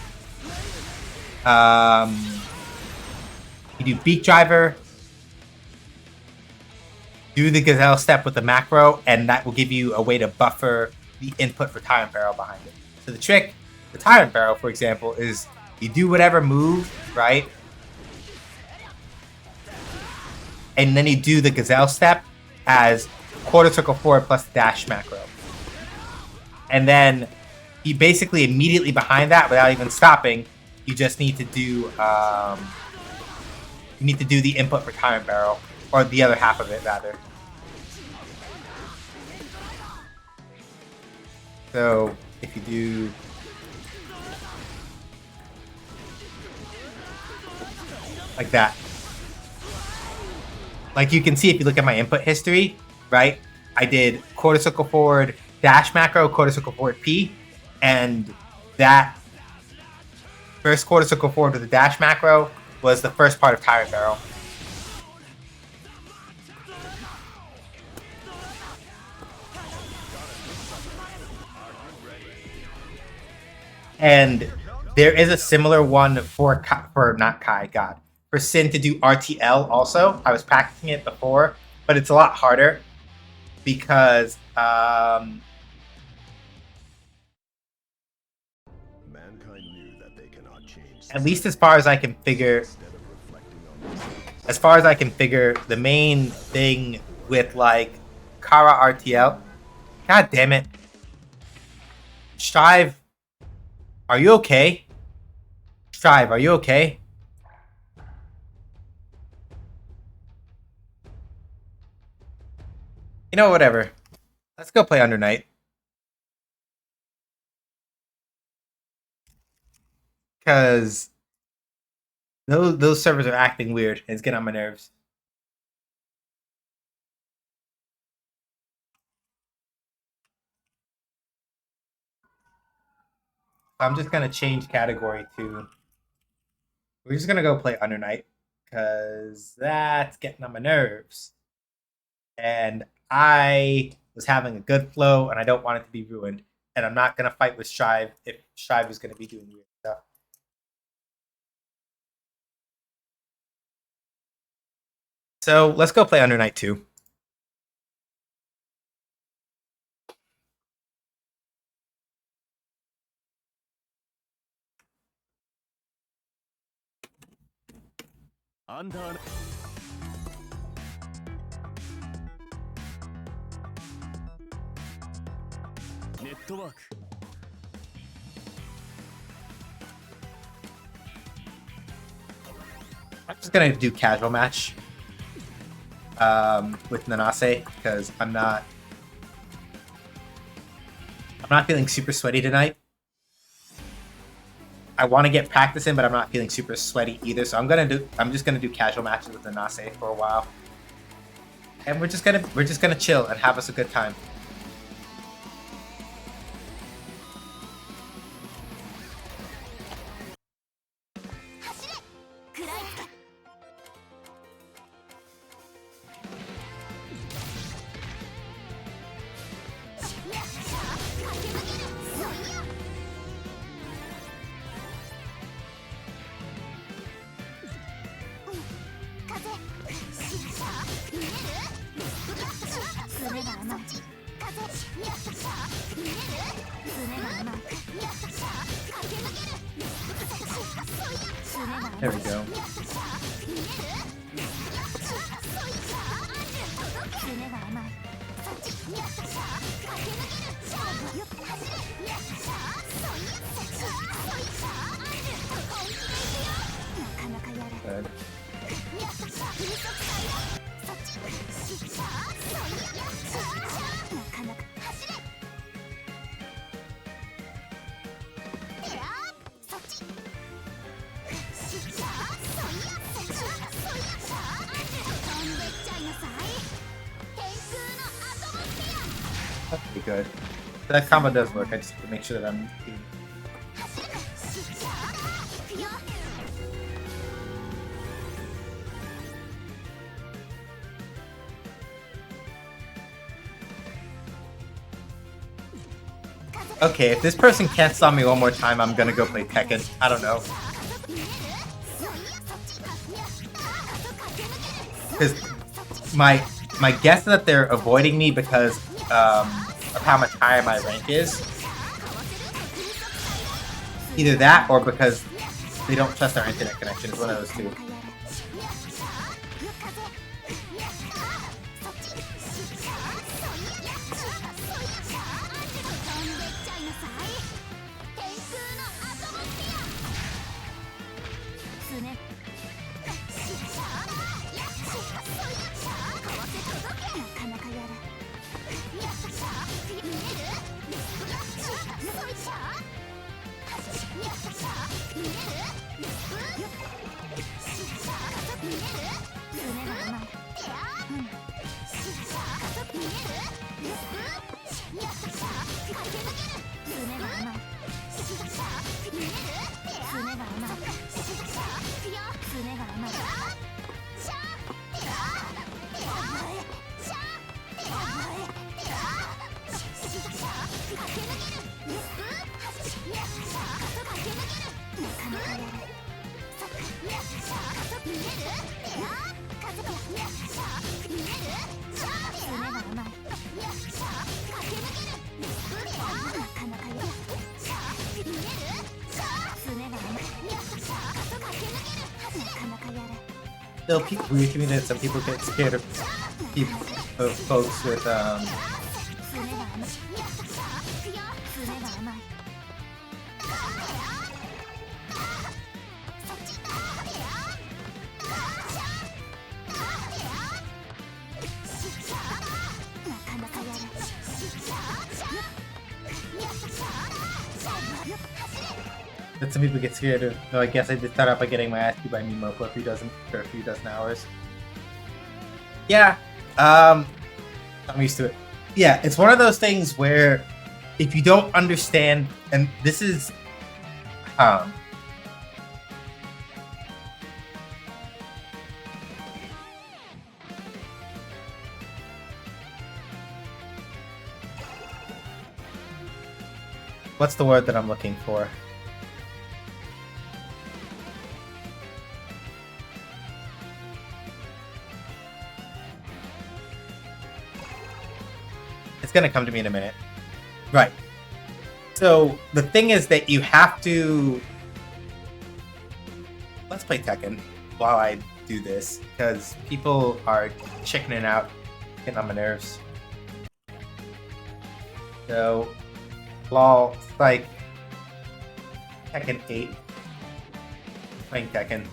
You do Beak Driver, do the Gazelle Step with the macro, and that will give you a way to buffer the input for Tyrant Barrel behind it. So the trick, the Tyrant Barrel, for example, is you do whatever move, right? And then you do the Gazelle Step as quarter circle forward plus dash macro. And then you basically immediately behind that, without even stopping, you just need to do the input for Tyrant Barrel, or the other half of it rather. So if you do like that, like you can see if you look at my input history, right? I did quarter circle forward dash macro, quarter circle forward P, And that first quarter circle forward with the dash macro was the first part of Tyrant Barrel. And there is a similar one for Sin to do RTL also. I was practicing it before, but it's a lot harder because Mankind knew that they cannot change at least as far as I can figure, the main thing with like Kara RTL. God damn it, Strive. Are you okay? Strive, are you okay? You know, whatever. Let's go play Under Night. Because those servers are acting weird and it's getting on my nerves. I'm just going to change category to... We're just going to go play Under Night. Because that's getting on my nerves. And I was having a good flow and I don't want it to be ruined. And I'm not going to fight with Strive if Strive is going to be doing weird stuff. So let's go play Under Night 2. Under. Network. I'm just going to do casual match with Nanase because I'm not feeling super sweaty tonight. I want to get practice in, but I'm not feeling super sweaty either. So I'm just gonna do casual matches with Nanase for a while, and we're just gonna chill and have us a good time. There we go. Good. That's pretty good. That combo does work. I just have to make sure that I'm doing... Okay, if this person can't stop me one more time, I'm gonna go play Tekken. I don't know. Because my guess is that they're avoiding me because of how much higher my rank is. Either that or because they don't trust our internet connection. It's one of those two. Still weird to me that some people get scared of folks with that some people get scared of. No, I guess I did start out by getting my ass beat by Mimo for a few dozen hours. Yeah, I'm used to it. Yeah, it's one of those things where if you don't understand, and this is what's the word that I'm looking for? It's gonna come to me in a minute. Right. So the thing is that you have to... Let's play Tekken while I do this, because people are chickening out, getting on my nerves. So, lol, it's like Tekken 8. Playing Tekken.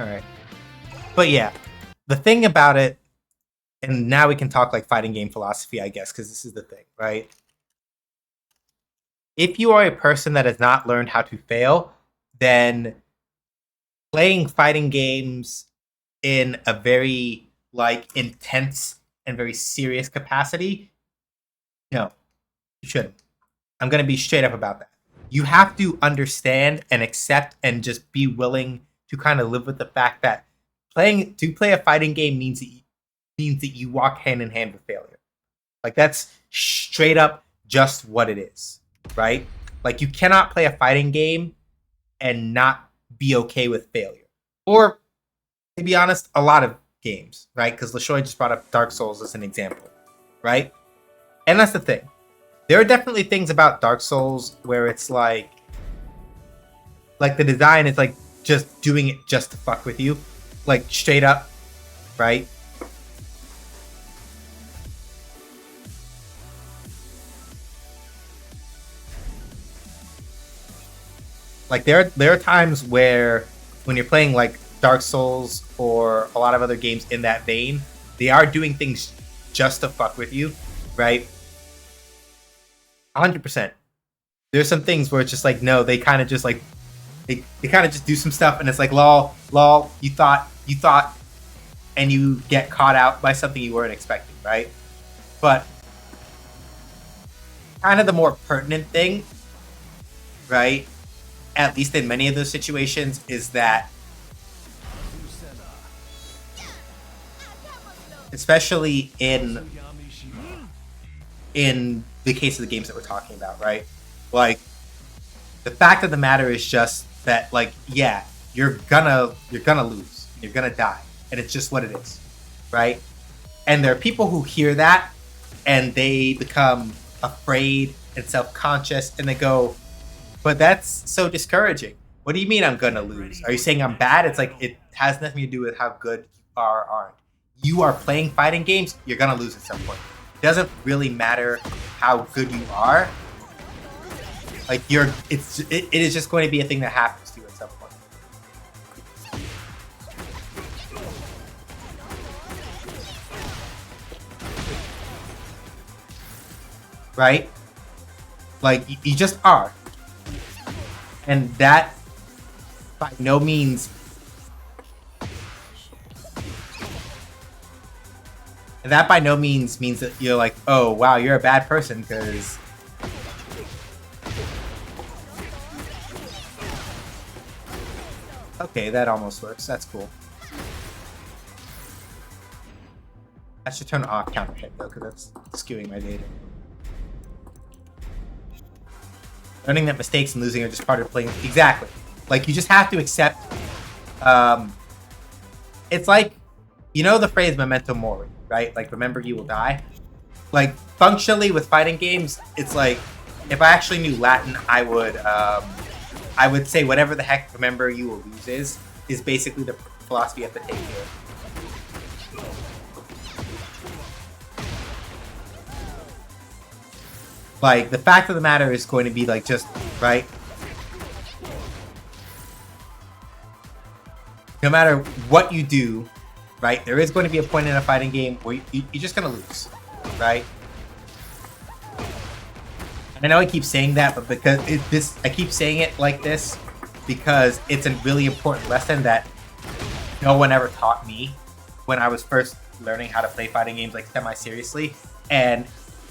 Alright. But yeah, the thing about it, and now we can talk like fighting game philosophy, I guess, because this is the thing, right? If you are a person that has not learned how to fail, then playing fighting games in a very like intense and very serious capacity, no, you shouldn't. I'm going to be straight up about that. You have to understand and accept and just be willing to kind of live with the fact that to play a fighting game means that you walk hand in hand with failure. Like that's straight up just what it is, right? Like you cannot play a fighting game and not be okay with failure. Or to be honest, a lot of games, right? Because LaShoy just brought up Dark Souls as an example, right? And that's the thing. There are definitely things about Dark Souls where it's like the design is like just doing it just to fuck with you. Like straight up, right? Like there are times where when you're playing like Dark Souls or a lot of other games in that vein, they are doing things just to fuck with you, right? 100%. There's some things where it's just like, no, they kind of just like, they kind of just do some stuff and it's like, lol, you thought, and you get caught out by something you weren't expecting, right? But kind of the more pertinent thing, right? At least in many of those situations, is that, especially in the case of the games that we're talking about, right? Like, the fact of the matter is just that, like, yeah, you're gonna lose, you're gonna die, and it's just what it is, right? And there are people who hear that and they become afraid and self-conscious, and they go, but that's so discouraging. What do you mean I'm gonna lose? Are you saying I'm bad? It's like, it has nothing to do with how good you are or aren't. You are playing fighting games, you're gonna lose at some point. It doesn't really matter how good you are. Like it is just going to be a thing that happens to you at some point. Right? Like you just are. And that by no means means that you're like, oh wow, you're a bad person because okay, that almost works. That's cool. I should turn off counter hit though, because that's skewing my data. Learning that mistakes and losing are just part of playing. Exactly. Like, you just have to accept. It's like, you know the phrase memento mori, right? Like, remember you will die. Like, functionally with fighting games, it's like, if I actually knew Latin, I would say whatever the heck remember you will lose is basically the philosophy you have to take here. Like, the fact of the matter is going to be like, just, right? No matter what you do, right, there is going to be a point in a fighting game where you're just going to lose, right? I know I keep saying that, but because I keep saying it like this because it's a really important lesson that no one ever taught me when I was first learning how to play fighting games, like, semi-seriously. And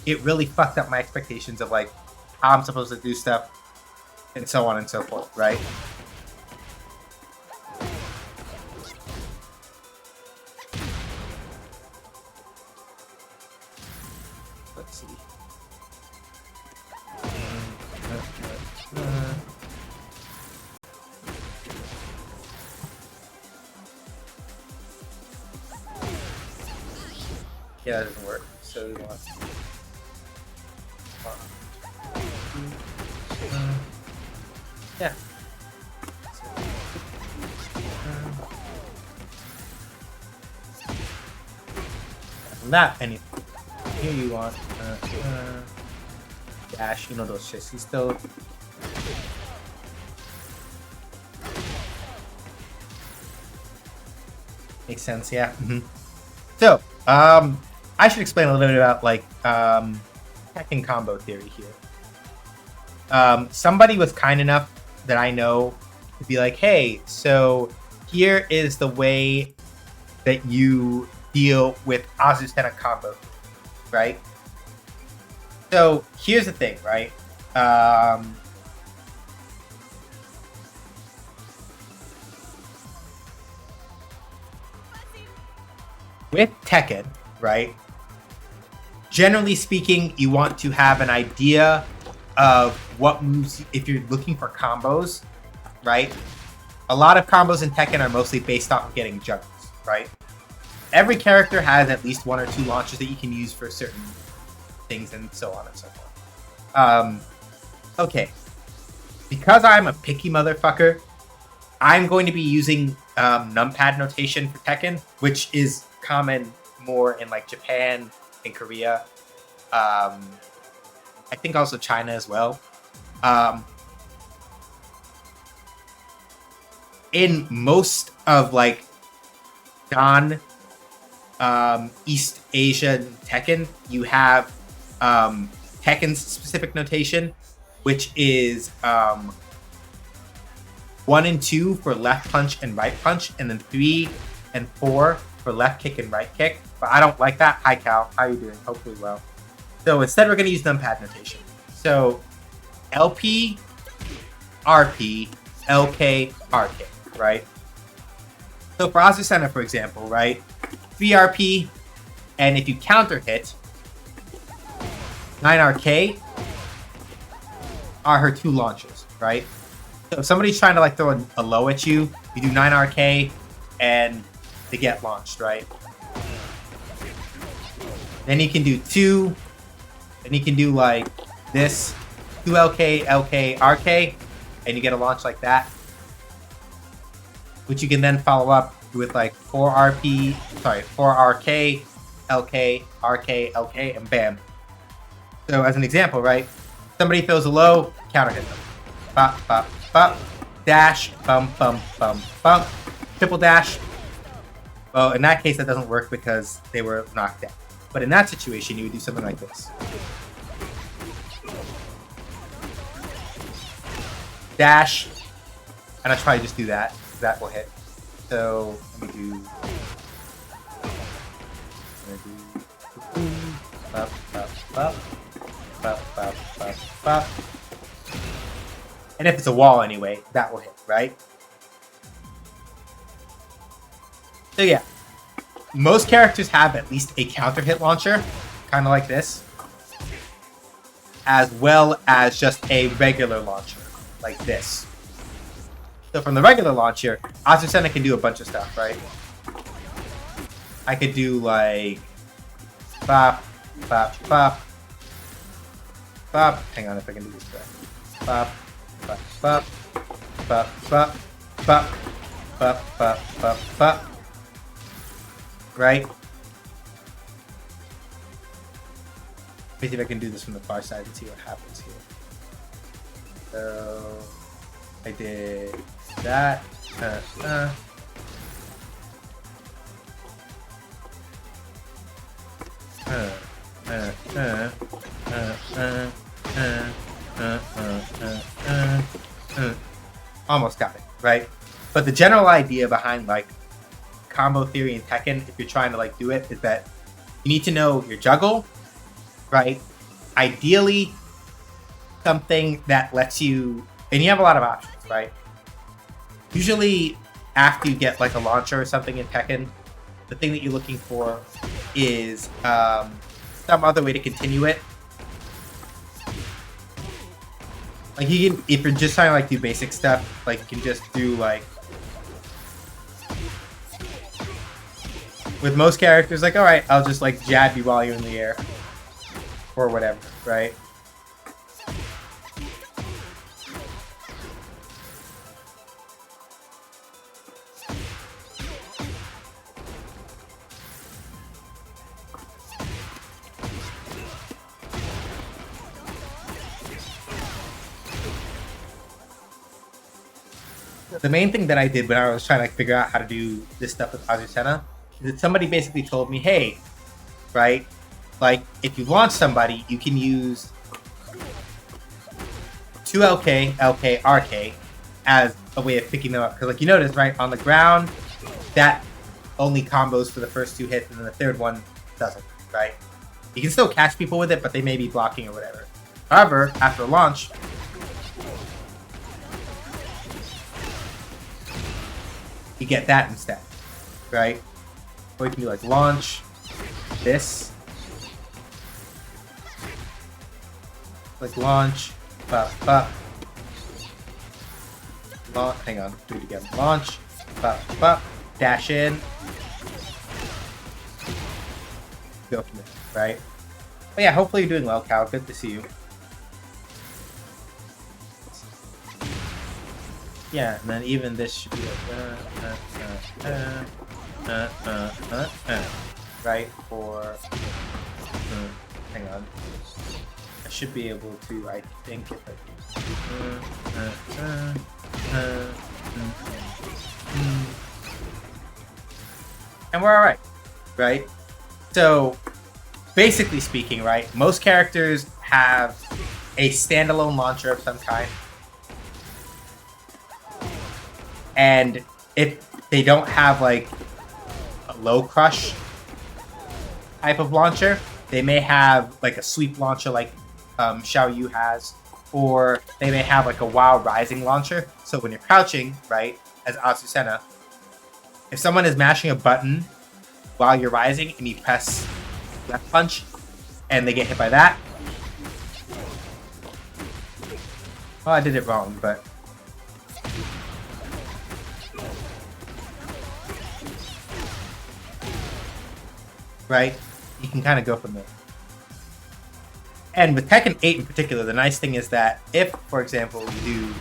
it really fucked up my expectations of, like, how I'm supposed to do stuff and so on and so forth, right? Let's see. Yeah, that doesn't work. So we want. Yeah. That anything. Here you want dash, you know those shits. He's still. Makes sense, yeah. Mm-hmm. So, I should explain a little bit about, like, Tekken combo theory here. Somebody was kind enough that I know to be like, hey, so here is the way that you deal with Azucena combo, right? So here's the thing, right? With Tekken, right? Generally speaking, you want to have an idea of what moves, if you're looking for combos, right? A lot of combos in Tekken are mostly based off of getting juggles, right? Every character has at least one or two launches that you can use for certain things and so on and so forth. Okay. Because I'm a picky motherfucker, I'm going to be using numpad notation for Tekken, which is common more in, like, Japan and Korea. I think also China as well. In most of, like, East Asia Tekken, you have Tekken's specific notation, which is 1 and 2 for left punch and right punch, and then 3 and 4 for left kick and right kick. But I don't like that. Hi, Cal. How are you doing? Hopefully well. So instead, we're going to use numpad notation. So LP, RP, LK, RK, right? So for Azucena, for example, right? 3RP, and if you counter hit, 9RK are her 2 launches, right? So if somebody's trying to, like, throw a low at you, you do 9RK and they get launched, right? Then you can do 2, then you can do, like, this, 2LK, LK, RK, and you get a launch like that. Which you can then follow up with, like, 4RK, LK, RK, LK, and bam. So as an example, right? Somebody throws a low, counter hit them. Bop, bop, bop. Dash, bump, bump, bump, bump. Triple dash. Well, in that case, that doesn't work because they were knocked down. But in that situation, you would do something like this. Dash. And I'll probably just do that. That will hit. So let me do. Bop, bop, bop. Bop, bop, bop, bop. And if it's a wall anyway, that will hit, right? So yeah. most characters have at least a counter hit launcher, kind of like this, as well as just a regular launcher, like this. So from the regular launcher, Azucena can do a bunch of stuff, right? I could do like bop, bop, bop, bop. Hang on if I can do this correct. Bop, bop, bop, bop, bop, bop, bop, bop, bop, bop. Right? Let me see if I can do this from the far side and see what happens here. So I did that. Almost got it, right? But the general idea behind like combo theory in Tekken, if you're trying to like do it, is that you need to know your juggle, right? Ideally, something that lets you, and you have a lot of options, right? Usually, after you get like a launcher or something in Tekken, the thing that you're looking for is some other way to continue it. Like you can, if you're just trying to like do basic stuff, like you can just do like, with most characters, like, all right, I'll just like jab you while you're in the air or whatever, right? The main thing that I did when I was trying to like, figure out how to do this stuff with Azucena is that somebody basically told me, hey, right, like if you launch somebody, you can use 2LK, LK, RK as a way of picking them up. Because like you notice, right, on the ground, that only combos for the first 2 hits and then the third one doesn't, right? You can still catch people with it, but they may be blocking or whatever. However, after launch, you get that instead, right? Or you can do like launch, this, like launch, bop, bop, launch, hang on, do it again, launch, bop, bop, dash in, go from there, right? But yeah, hopefully you're doing well, Cal, good to see you. Yeah, and then even this should be like, right? Or, hang on. I should be able to, I think, if and we're alright, right? So, basically speaking, right, most characters have a standalone launcher of some kind. And if they don't have like a low crush type of launcher, they may have like a sweep launcher like Xiao Yu has, or they may have like a wild rising launcher. So when you're crouching, right, as Azucena, if someone is mashing a button while you're rising and you press left punch and they get hit by that, well, I did it wrong, but right? You can kind of go from there. And with Tekken 8 in particular, the nice thing is that if, for example, you do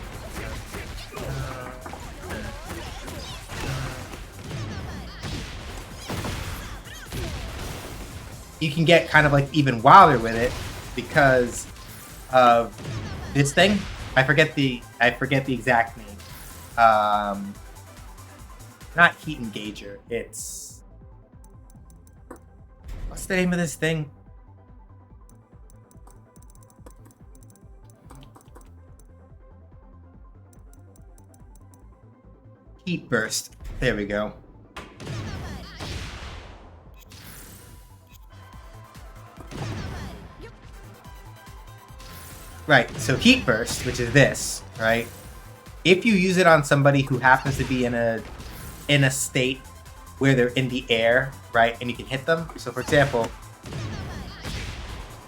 you can get kind of like even wilder with it because of this thing. I forget the exact name. Not heat engager. It's, what's the name of this thing? Heat burst. There we go. Right, so heat burst, which is this, right? If you use it on somebody who happens to be in a state where they're in the air, right? And you can hit them. So for example,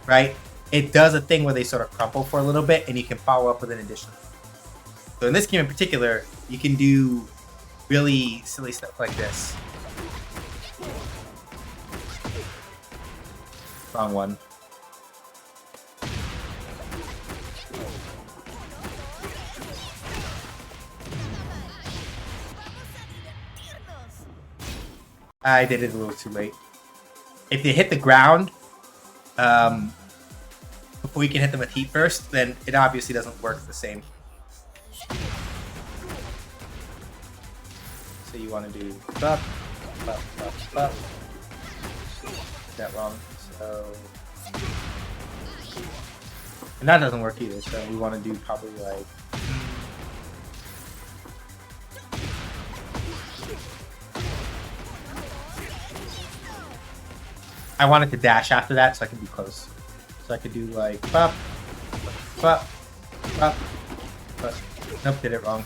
right, it does a thing where they sort of crumple for a little bit and you can follow up with an additional. So in this game in particular, you can do really silly stuff like this. Wrong one. I did it a little too late. If they hit the ground before you can hit them with heat burst, then it obviously doesn't work the same. So you want to do bup, bup, bup, bup. That wrong. So, and that doesn't work either. So we want to do probably like. I wanted to dash after that so I could be close. So I could do like bup, bup, bup, bup. Nope, did it wrong.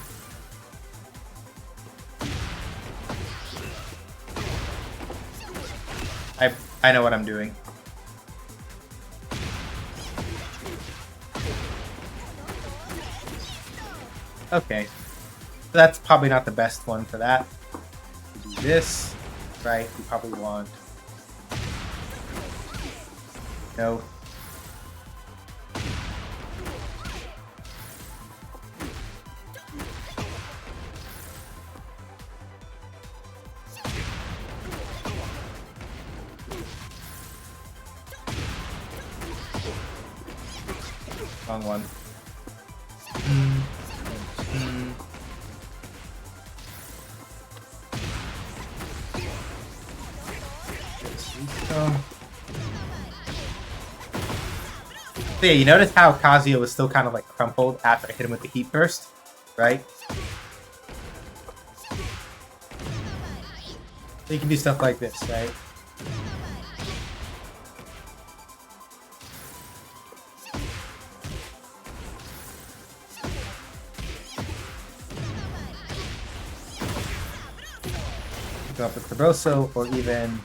I know what I'm doing. Okay. So that's probably not the best one for that. We do this, right? We probably want. No. Wrong one. So yeah, you notice how Kazuya was still kind of like crumpled after I hit him with the heat burst, right? So you can do stuff like this, right? Go up with Cabroso, or even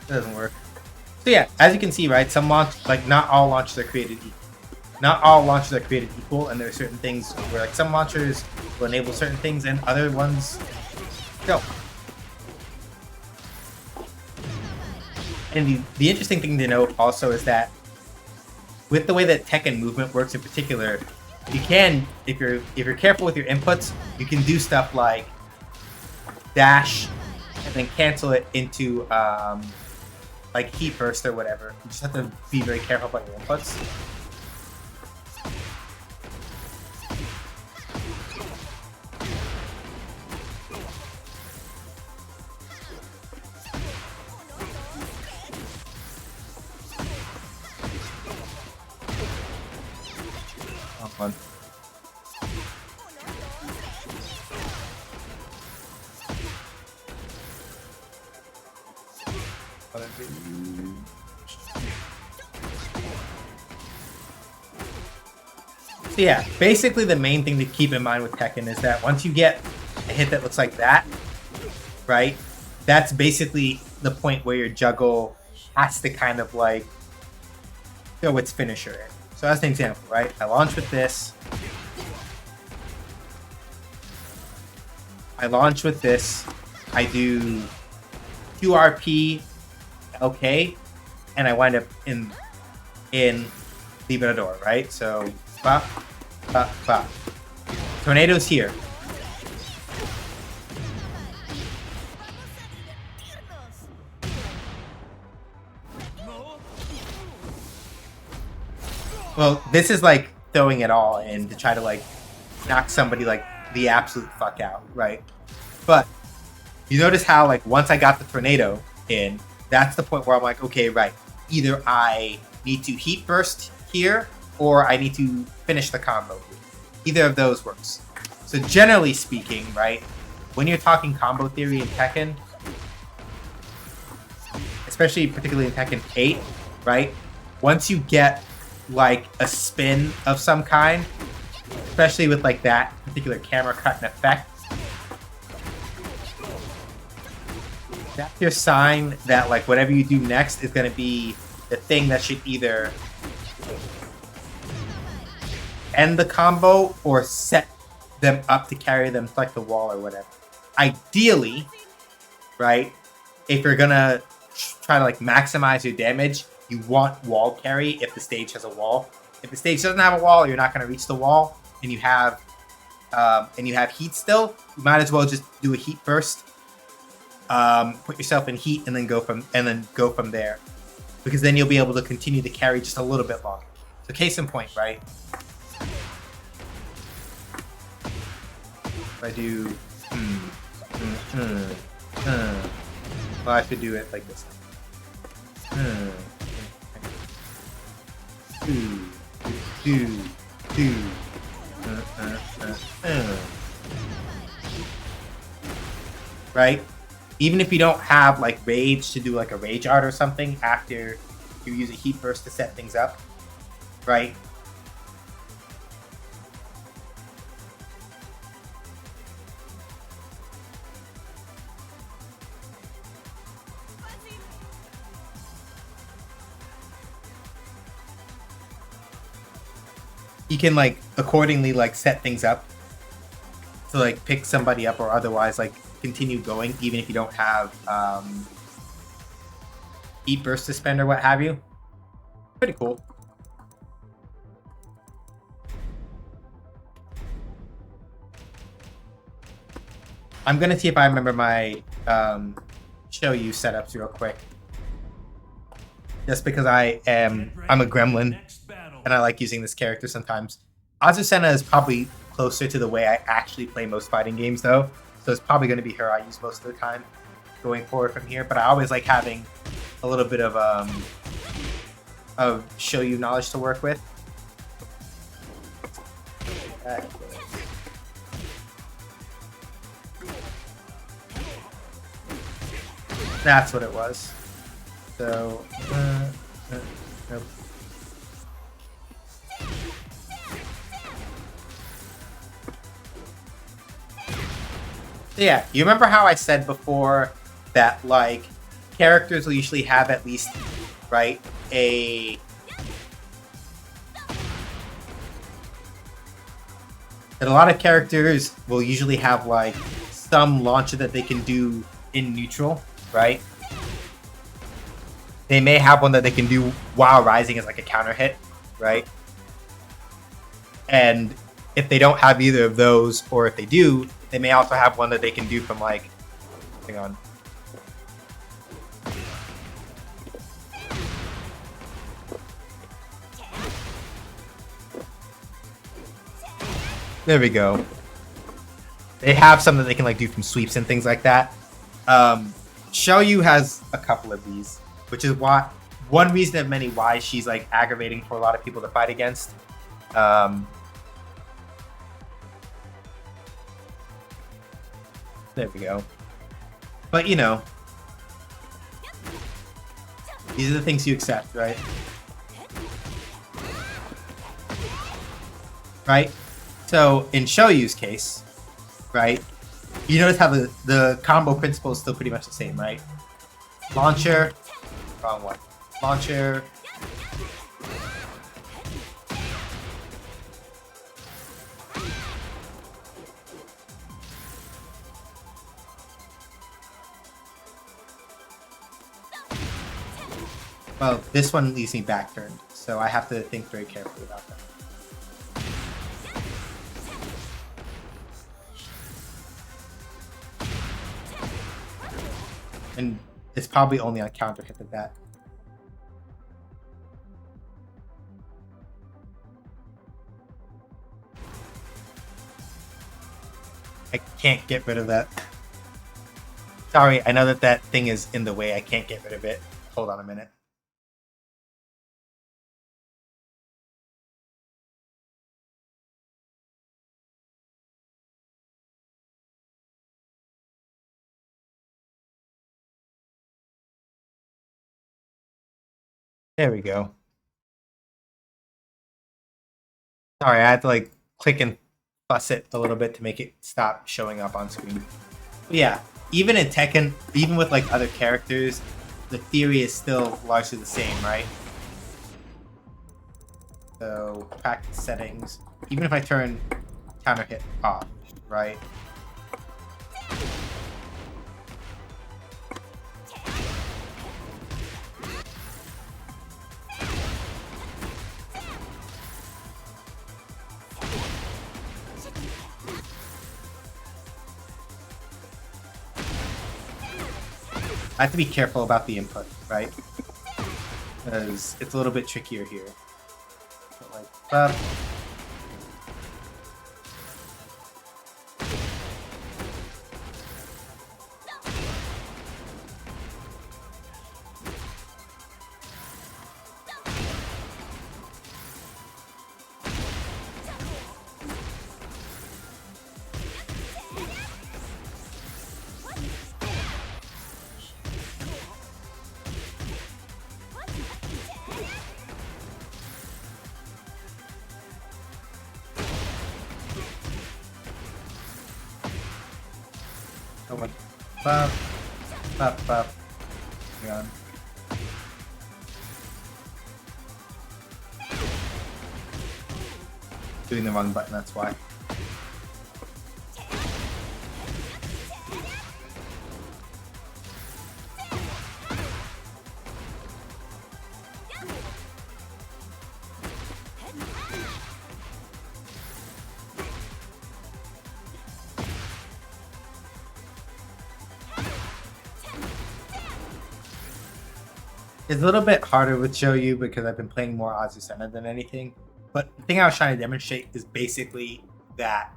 it doesn't work. So yeah, as you can see, right, some not all launches are created equal. Not all launches are created equal, and there are certain things where like some launchers will enable certain things and other ones don't. And the interesting thing to note also is that with the way that Tekken movement works in particular, you can, if you're careful with your inputs, you can do stuff like dash and then cancel it into like heat burst or whatever. You just have to be very careful about your inputs. One. So yeah, basically the main thing to keep in mind with Tekken is that once you get a hit that looks like that, right, that's basically the point where your juggle has to kind of like go its finisher in. So as an example, right, I launch with this. I do QRP, okay, and I wind up in Liberador, right? So, bop, bop, bop. Tornado's here. Well, this is like throwing it all in to try to like knock somebody like the absolute fuck out, right? But You notice how, like, once I got the tornado in, that's the point where I'm like, okay, right. Either I need to heat burst here, or I need to finish the combo. Either of those works. So generally speaking, right, when you're talking combo theory in Tekken, especially particularly in Tekken 8, right, once you get like a spin of some kind, especially with like that particular camera cut and effect, that's your sign that like whatever you do next is going to be the thing that should either end the combo or set them up to carry them to like the wall or whatever. Ideally, right, if you're gonna try to like maximize your damage, you want wall carry if the stage has a wall. If the stage doesn't have a wall, you're not gonna reach the wall, and you have heat still, you might as well just do a heat burst. Put yourself in heat and then go from there, because then you'll be able to continue to carry just a little bit longer. So case in point, right? If I do, well, I should do it like this. Right? Even if you don't have like rage to do like a rage art or something after you use a heat burst to set things up, right? You can like accordingly like set things up to like pick somebody up or otherwise like continue going even if you don't have heat burst to spend or what have you. Pretty cool. I'm gonna see if I remember my show you setups real quick. Just because I'm a gremlin and I like using this character sometimes. Azucena is probably closer to the way I actually play most fighting games though. So it's probably going to be her I use most of the time going forward from here. But I always like having a little bit of show you knowledge to work with. That's what it was. So, nope. Yeah, you remember how I said before that like characters will usually have at least, right, that a lot of characters will usually have like some launcher that they can do in neutral, right? They may have one that they can do while rising as like a counter hit, right? And if they don't have either of those, or if they do, they may also have one that they can do from like, hang on. There we go. They have some that they can like do from sweeps and things like that. Xiaoyu has a couple of these, which is one reason of many why she's like aggravating for a lot of people to fight against. There we go. But you know, these are the things you accept, right? Right? So in Shoyu's case, right, you notice how the combo principle is still pretty much the same, right? Launcher, wrong one. Launcher. Well, this one leaves me back turned, so I have to think very carefully about that. And it's probably only on counter hit of that. I can't get rid of that. Sorry, I know that thing is in the way. I can't get rid of it. Hold on a minute. There we go. Sorry, I had to like click and fuss it a little bit to make it stop showing up on screen. But yeah, even in Tekken, even with like other characters, the theory is still largely the same, right? So practice settings. Even if I turn counter hit off, right? I have to be careful about the input, right? Because it's a little bit trickier here. So like, going up, up, up. Hang on. Doing the wrong button, that's why. It's a little bit harder with Shoyu because I've been playing more Azucena than anything. But the thing I was trying to demonstrate is basically that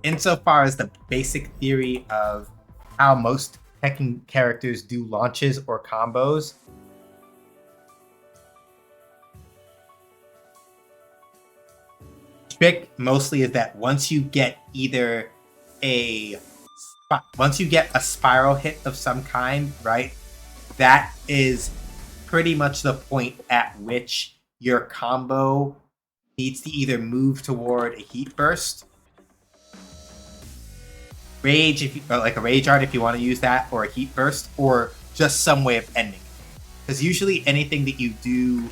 insofar as the basic theory of how most Tekken characters do launches or combos, trick mostly is that once you get either once you get a spiral hit of some kind, right? That is pretty much the point at which your combo needs to either move toward a heat burst, rage if you, or like a rage art if you want to use that, or a heat burst, or just some way of ending it. Because usually anything that you do,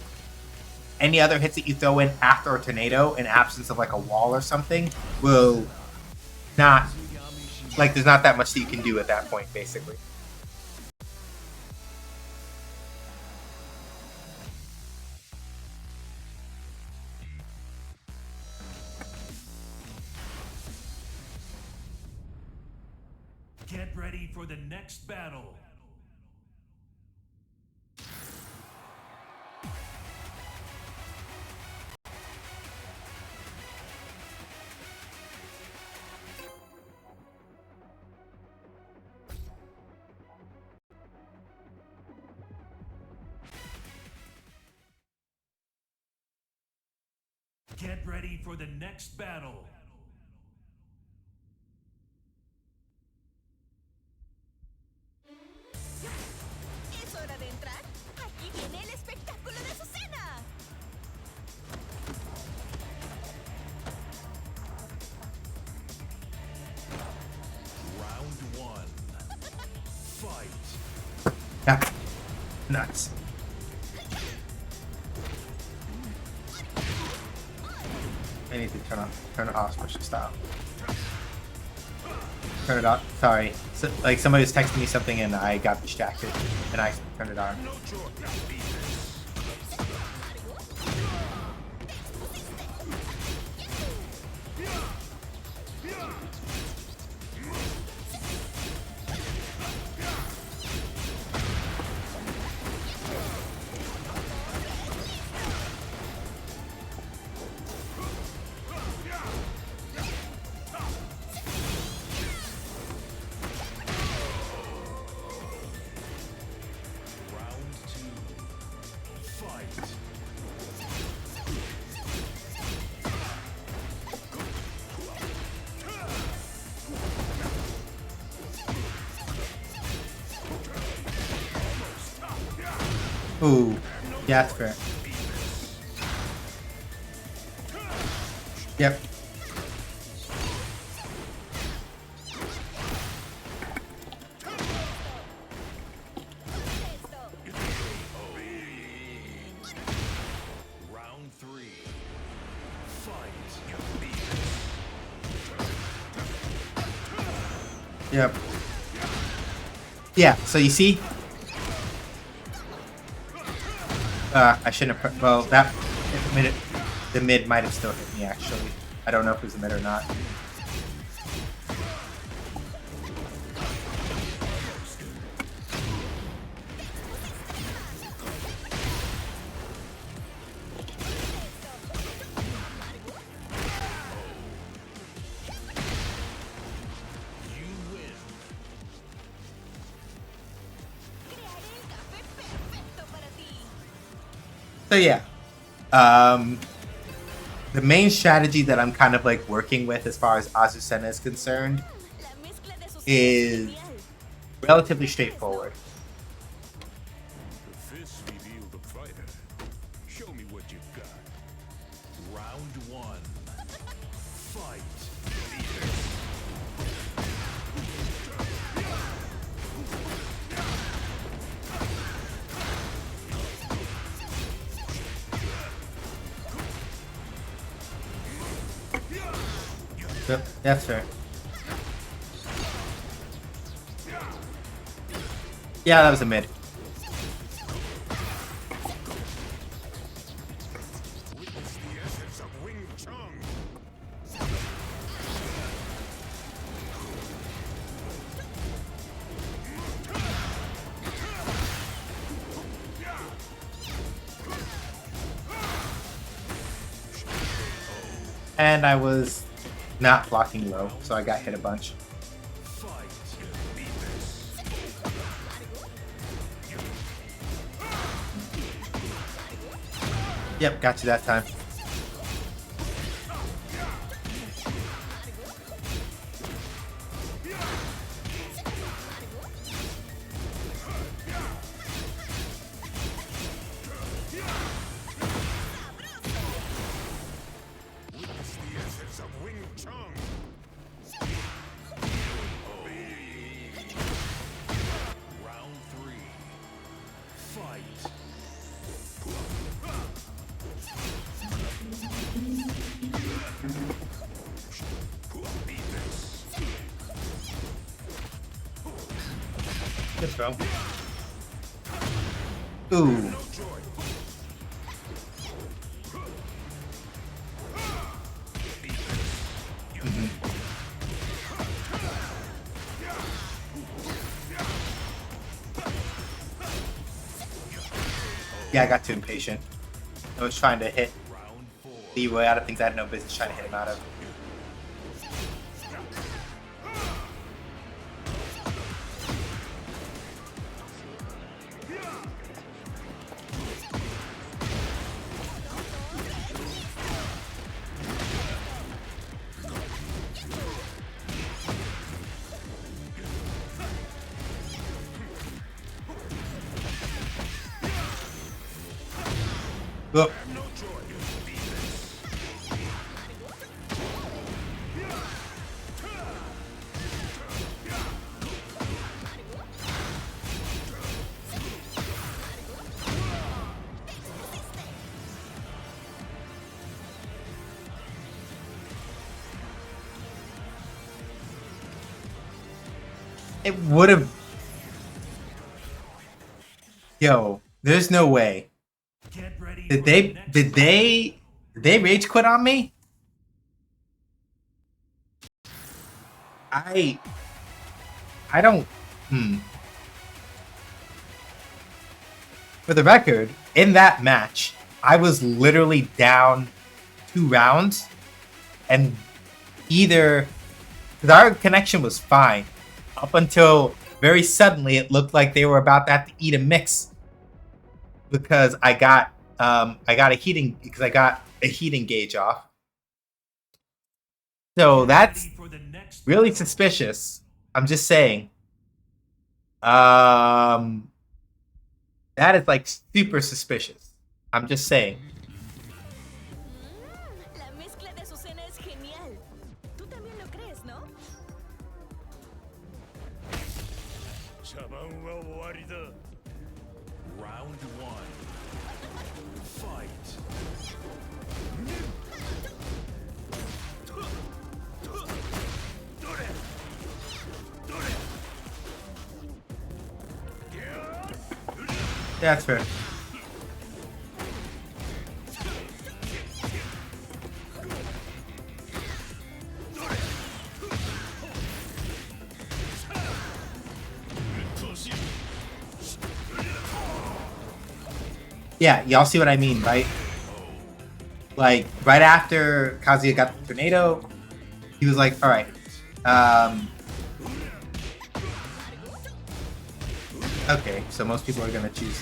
any other hits that you throw in after a tornado, in absence of like a wall or something, will not, like there's not that much that you can do at that point, basically. Get ready for the next battle. Get ready for the next battle. Es hora de entrar. Aquí viene el espectáculo de Azucena. Round one. Fight. Yeah. Nuts. I need to turn it off special style. Turn it off. Sorry. So, like somebody was texting me something and I got distracted and I turned it on. Ooh, yeah, that's fair. Yep. Round 3. Fight. Yep. Yeah, so you see? I shouldn't have. Well, that mid, the mid might have still hit me actually. I don't know if it was a mid or not. You win. Crearé el café perfecto para ti. So yeah, the main strategy that I'm kind of like working with as far as Azucena is concerned La mezcla de sus is genial. relatively straightforward. The fists reveal the fighter. Show me what you've got. Round 1. Fight. Yep, that's fair. Yeah, that was a mid. Witness the essence of Wing Chun. And I was not blocking low, so I got hit a bunch. Fight. Yep, got you that time. Witness the essence of Wing Chun. Round 3. Fight. Good throw. Ooh. Yeah, I got too impatient. I was trying to hit Round 4. the way out of things I had no business trying to hit him out of. Oh. It would have. Yo, there's no way. Get ready Did for they? the next Did they rage quit on me? I don't. For the record, in that match, I was literally down 2 rounds, and either because our connection was fine up until very suddenly it looked like they were about to have to eat a mix because I got I got a heating because I got a heating gauge off. So that's Ready for the next really suspicious. I'm just saying. That is like super suspicious. I'm just saying. La mezcla de Azucena es genial. Tú también lo crees, ¿no? round one. Fight. Yeah, that's fair. Yeah, y'all see what I mean, right? Like, right after Kazuya got the tornado, he was like, alright, okay, so most people are gonna choose.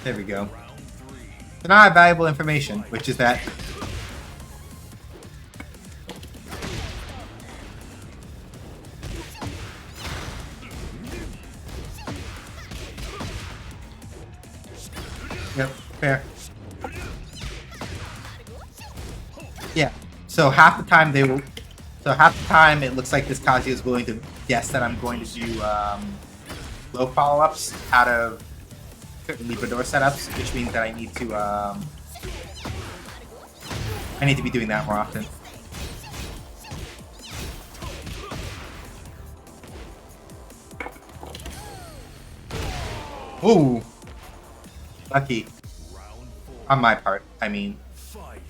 There we go. So now I have valuable information, which is that yep, fair. Yeah. So half the time they will. So half the time it looks like this Kazuya is willing to guess that I'm going to do low follow-ups out of Librador setups, which means that I need to be doing that more often. Ooh, lucky on my part. I mean, Fight.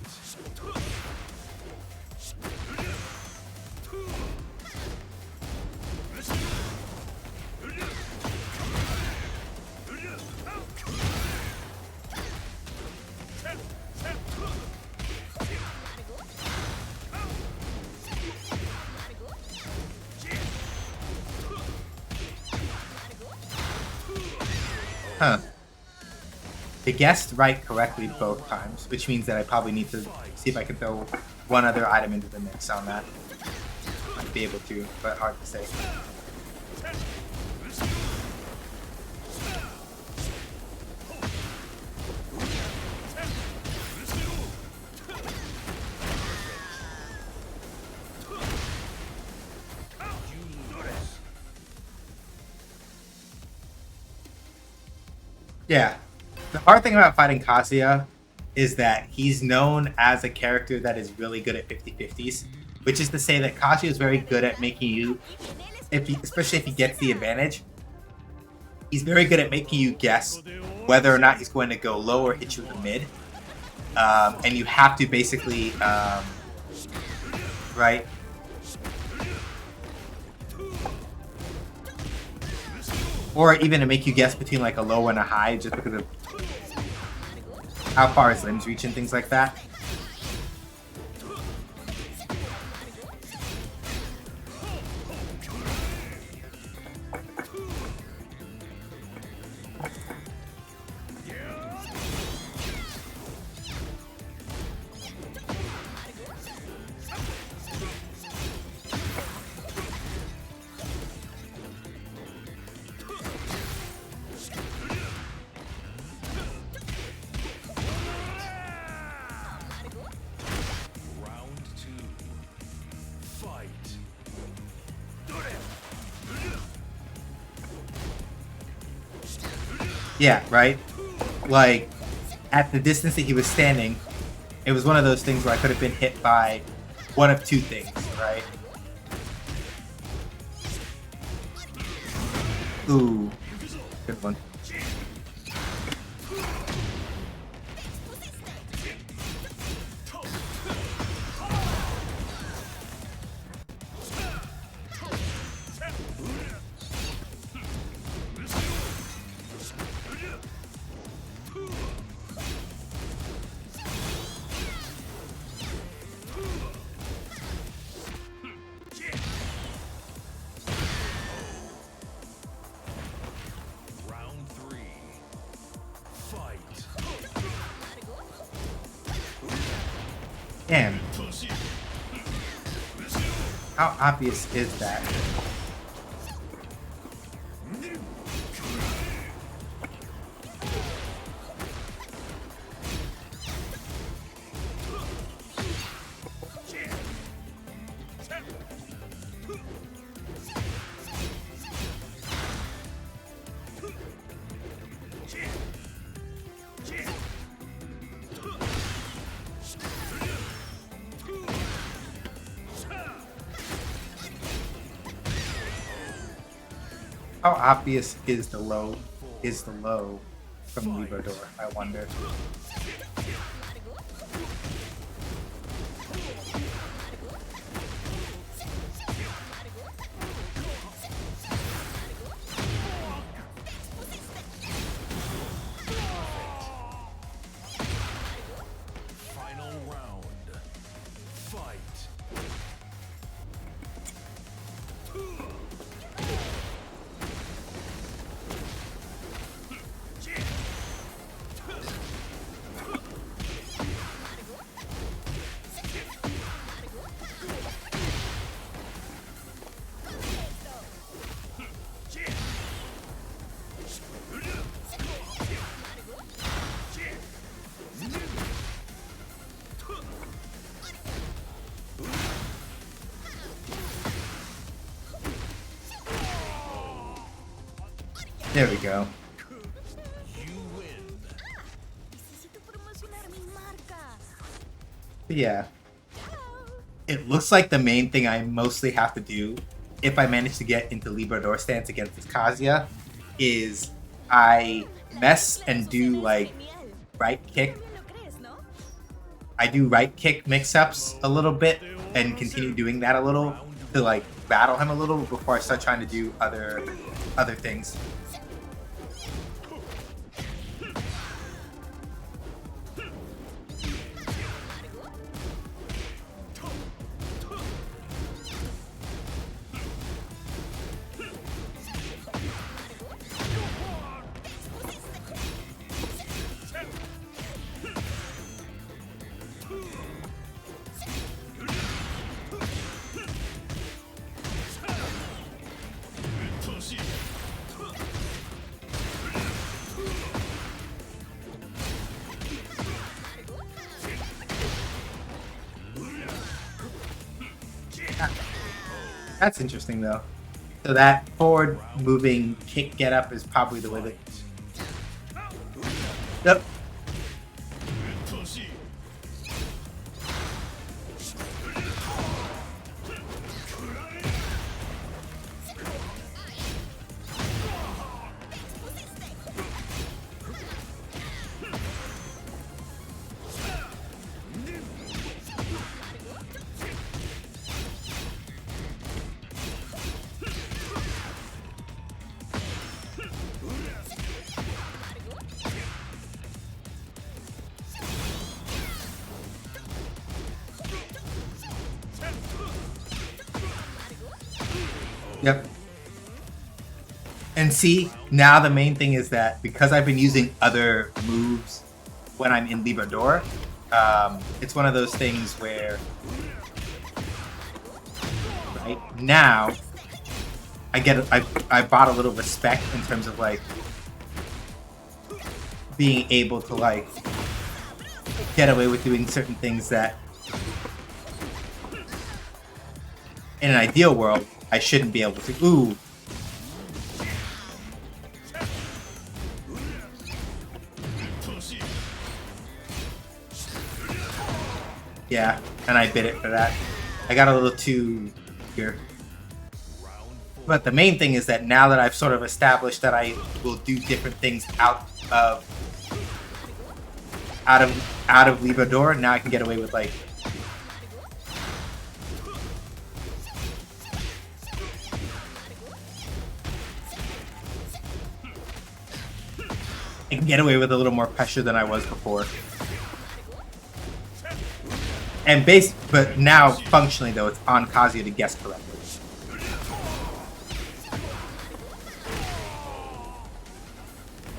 huh? They guessed right correctly both times, which means that I probably need to see if I can throw one other item into the mix on that. Might be able to, but hard to say. Yeah. The hard thing about fighting Kazuya is that he's known as a character that is really good at 50-50s, which is to say that Kazuya is very good at making you, especially if he gets the advantage, he's very good at making you guess whether or not he's going to go low or hit you in the mid. And you have to basically, right? Or even to make you guess between like a low and a high just because of how far his limbs reach and things like that. Round two. Fight. Yeah, right? Like, at the distance that he was standing, it was one of those things where I could have been hit by one of two things, right? Ooh. Good one. Damn. How obvious is that? How obvious is the low from Librador, I wonder. Final round. Fight. There we go. You win. Necesito promocionar mi marca. But yeah. It looks like the main thing I mostly have to do if I manage to get into Librador stance against this Kazuya is I mess and do like right kick. ¿También lo crees, no? I do right kick mix-ups a little bit and continue doing that a little to like battle him a little before I start trying to do other things. That's interesting though. So that forward moving kick get up is probably the way that. Yep. Yep. And see, now the main thing is that because I've been using other moves when I'm in Librador, it's one of those things where right now I bought a little respect in terms of like being able to like get away with doing certain things that in an ideal world I shouldn't be able to. Ooh. Yeah, and I bit it for that. I got a little too here. But the main thing is that now that I've sort of established that I will do different things out of Librador, now I can get away with like I can get away with a little more pressure than I was before. And but now functionally though, it's on Kazuya to guess correctly.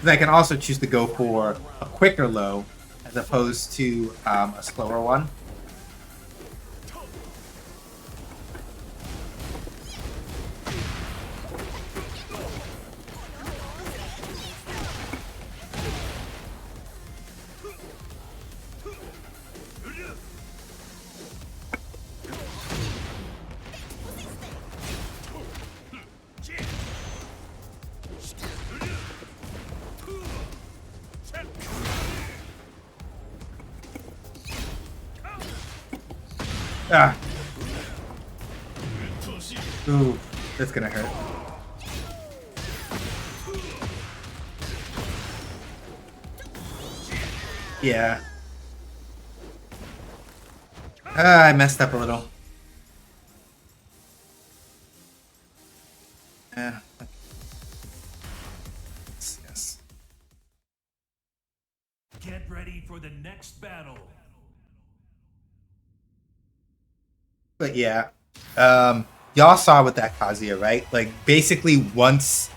I can also choose to go for a quicker low as opposed to a slower one. Ah. Ooh, that's gonna hurt. Yeah. I messed up a little. Yeah. Yes. Get ready for the next battle. But yeah. Y'all saw with that Kazuya, right? Like basically once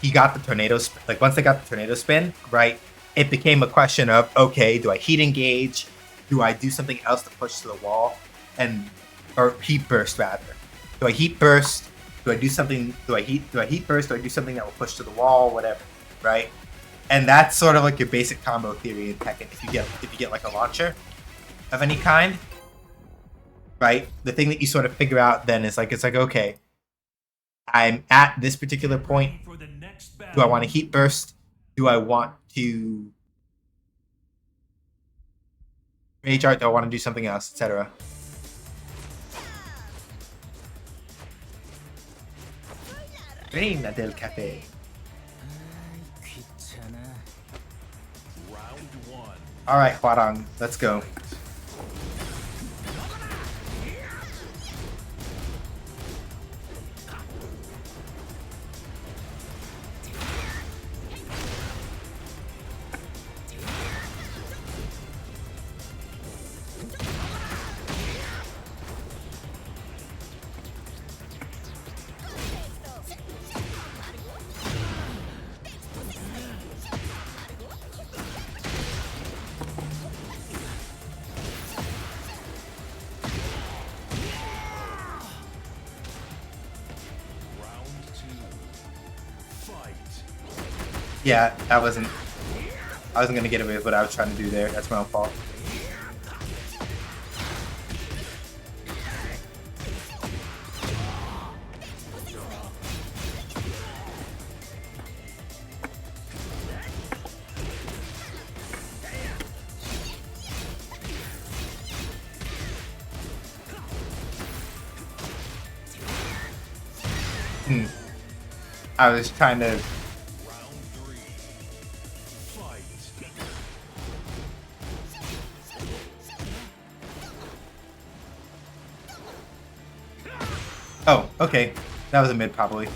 he got the tornado once they got the tornado spin, right? It became a question of, okay, do I heat engage? Do I do something else to push to the wall? Or heat burst rather. Do I heat burst? Do I do something? Do I heat burst? Do I do something that will push to the wall? Whatever, right? And that's sort of like your basic combo theory in Tekken. If you get like a launcher of any kind, right? The thing that you sort of figure out then is like it's like, okay, I'm at this particular point. Do I want to heat burst? Do I want to rage art? Do I want to do something else, etc.? Reina del Café. All right, Huarang, let's go. Yeah, I wasn't gonna get away with what I was trying to do there. That's my own fault. I was trying to. Oh, okay. That was a mid, probably.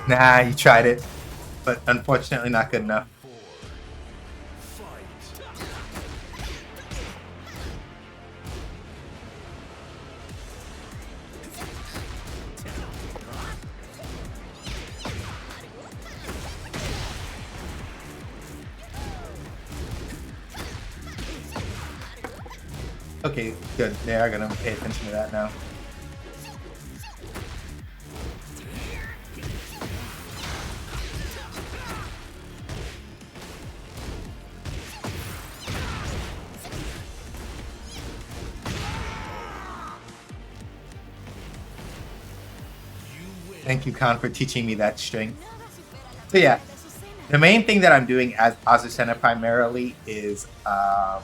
Nah, you tried it, but unfortunately not good enough. Okay, good. They are gonna pay attention to that now. Thank you, Khan, for teaching me that string. So yeah, the main thing that I'm doing as Azucena primarily is I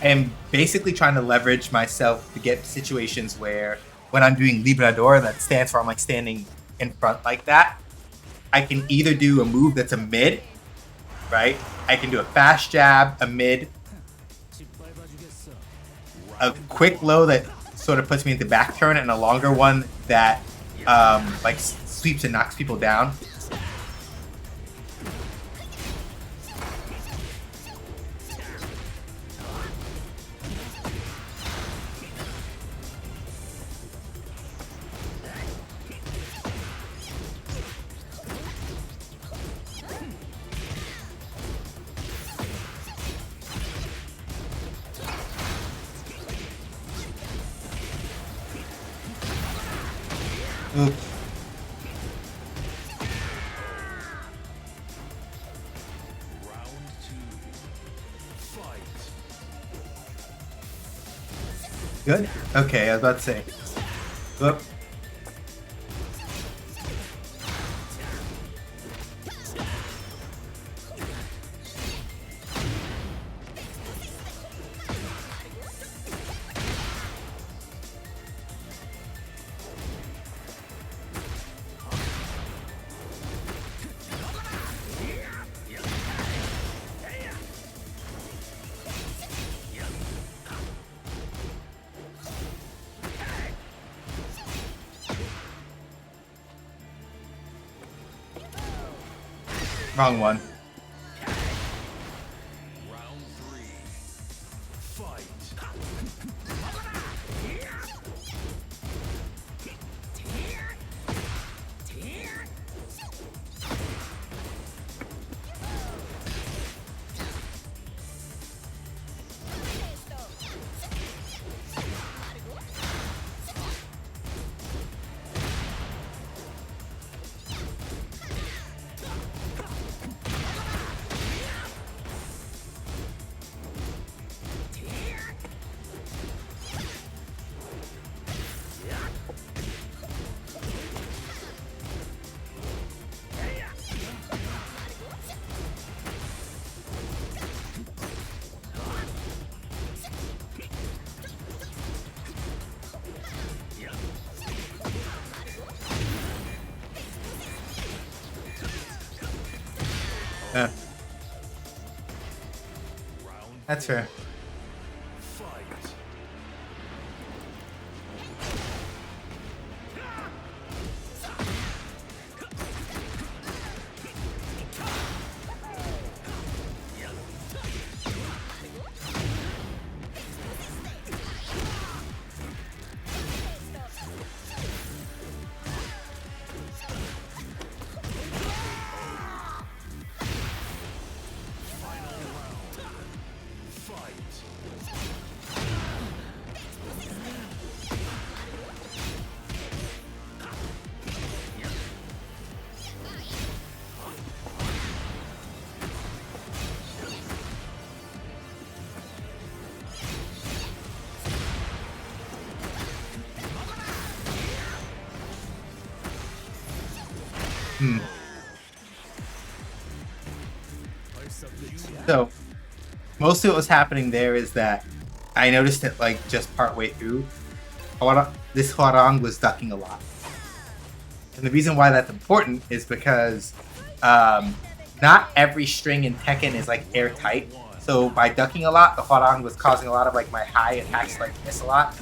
am basically trying to leverage myself to get situations where when I'm doing Librador, that stands for I'm like standing in front like that, I can either do a move that's a mid, right? I can do a fast jab, a mid, a quick low that sort of puts me into back turn, and a longer one that like sweeps and knocks people down. Oops. Good? Okay, I was about to say. Whoop. Wrong one. Round 3. Fight. Yeah, Round that's fair. fight. Final round. Fight. Hmm. So, mostly what was happening there is that I noticed it like just partway through. This Hwarang was ducking a lot. And the reason why that's important is because not every string in Tekken is like airtight. So by ducking a lot, the Hwarang was causing a lot of like my high attacks to like miss a lot.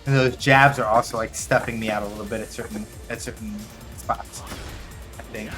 And those jabs are also like stuffing me out a little bit at certain spots, I think.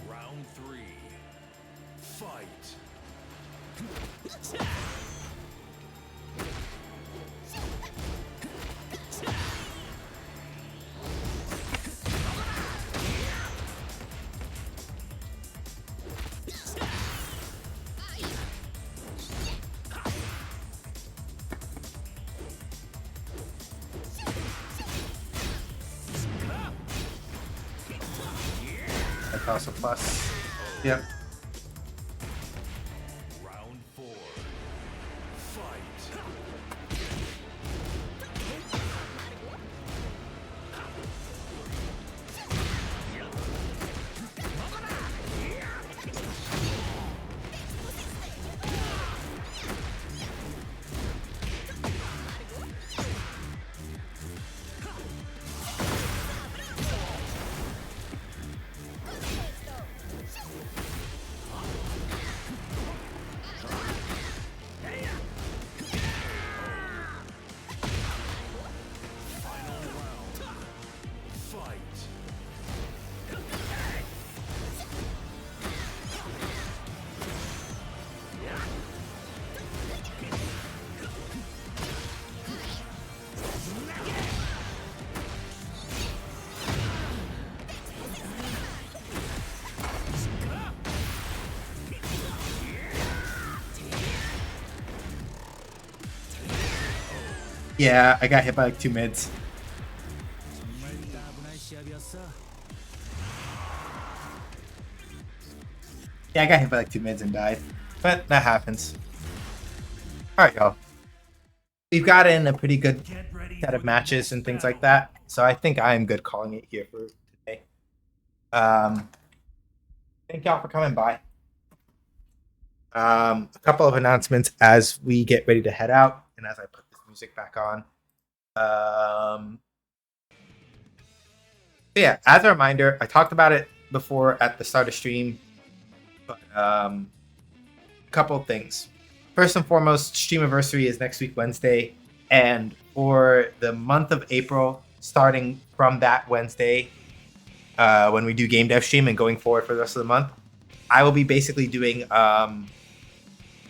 Round 3. Fight. That's also plus. Yep. Round 4. Fight. Yeah, I got hit by like 2 mids. Yeah, I got hit by like 2 mids and died. But that happens. Alright, y'all. We've got in a pretty good Get ready set for of the matches next and things battle. like that. So I think I am good calling it here for today. Thank y'all for coming by. A couple of announcements as we get ready to head out and as I put this music back on. Yeah, as a reminder, I talked about it before at the start of stream, but a couple of things. First and foremost, Streamiversary is next week, Wednesday, and for the month of April, starting from that Wednesday, when we do game dev stream and going forward for the rest of the month, I will be basically doing a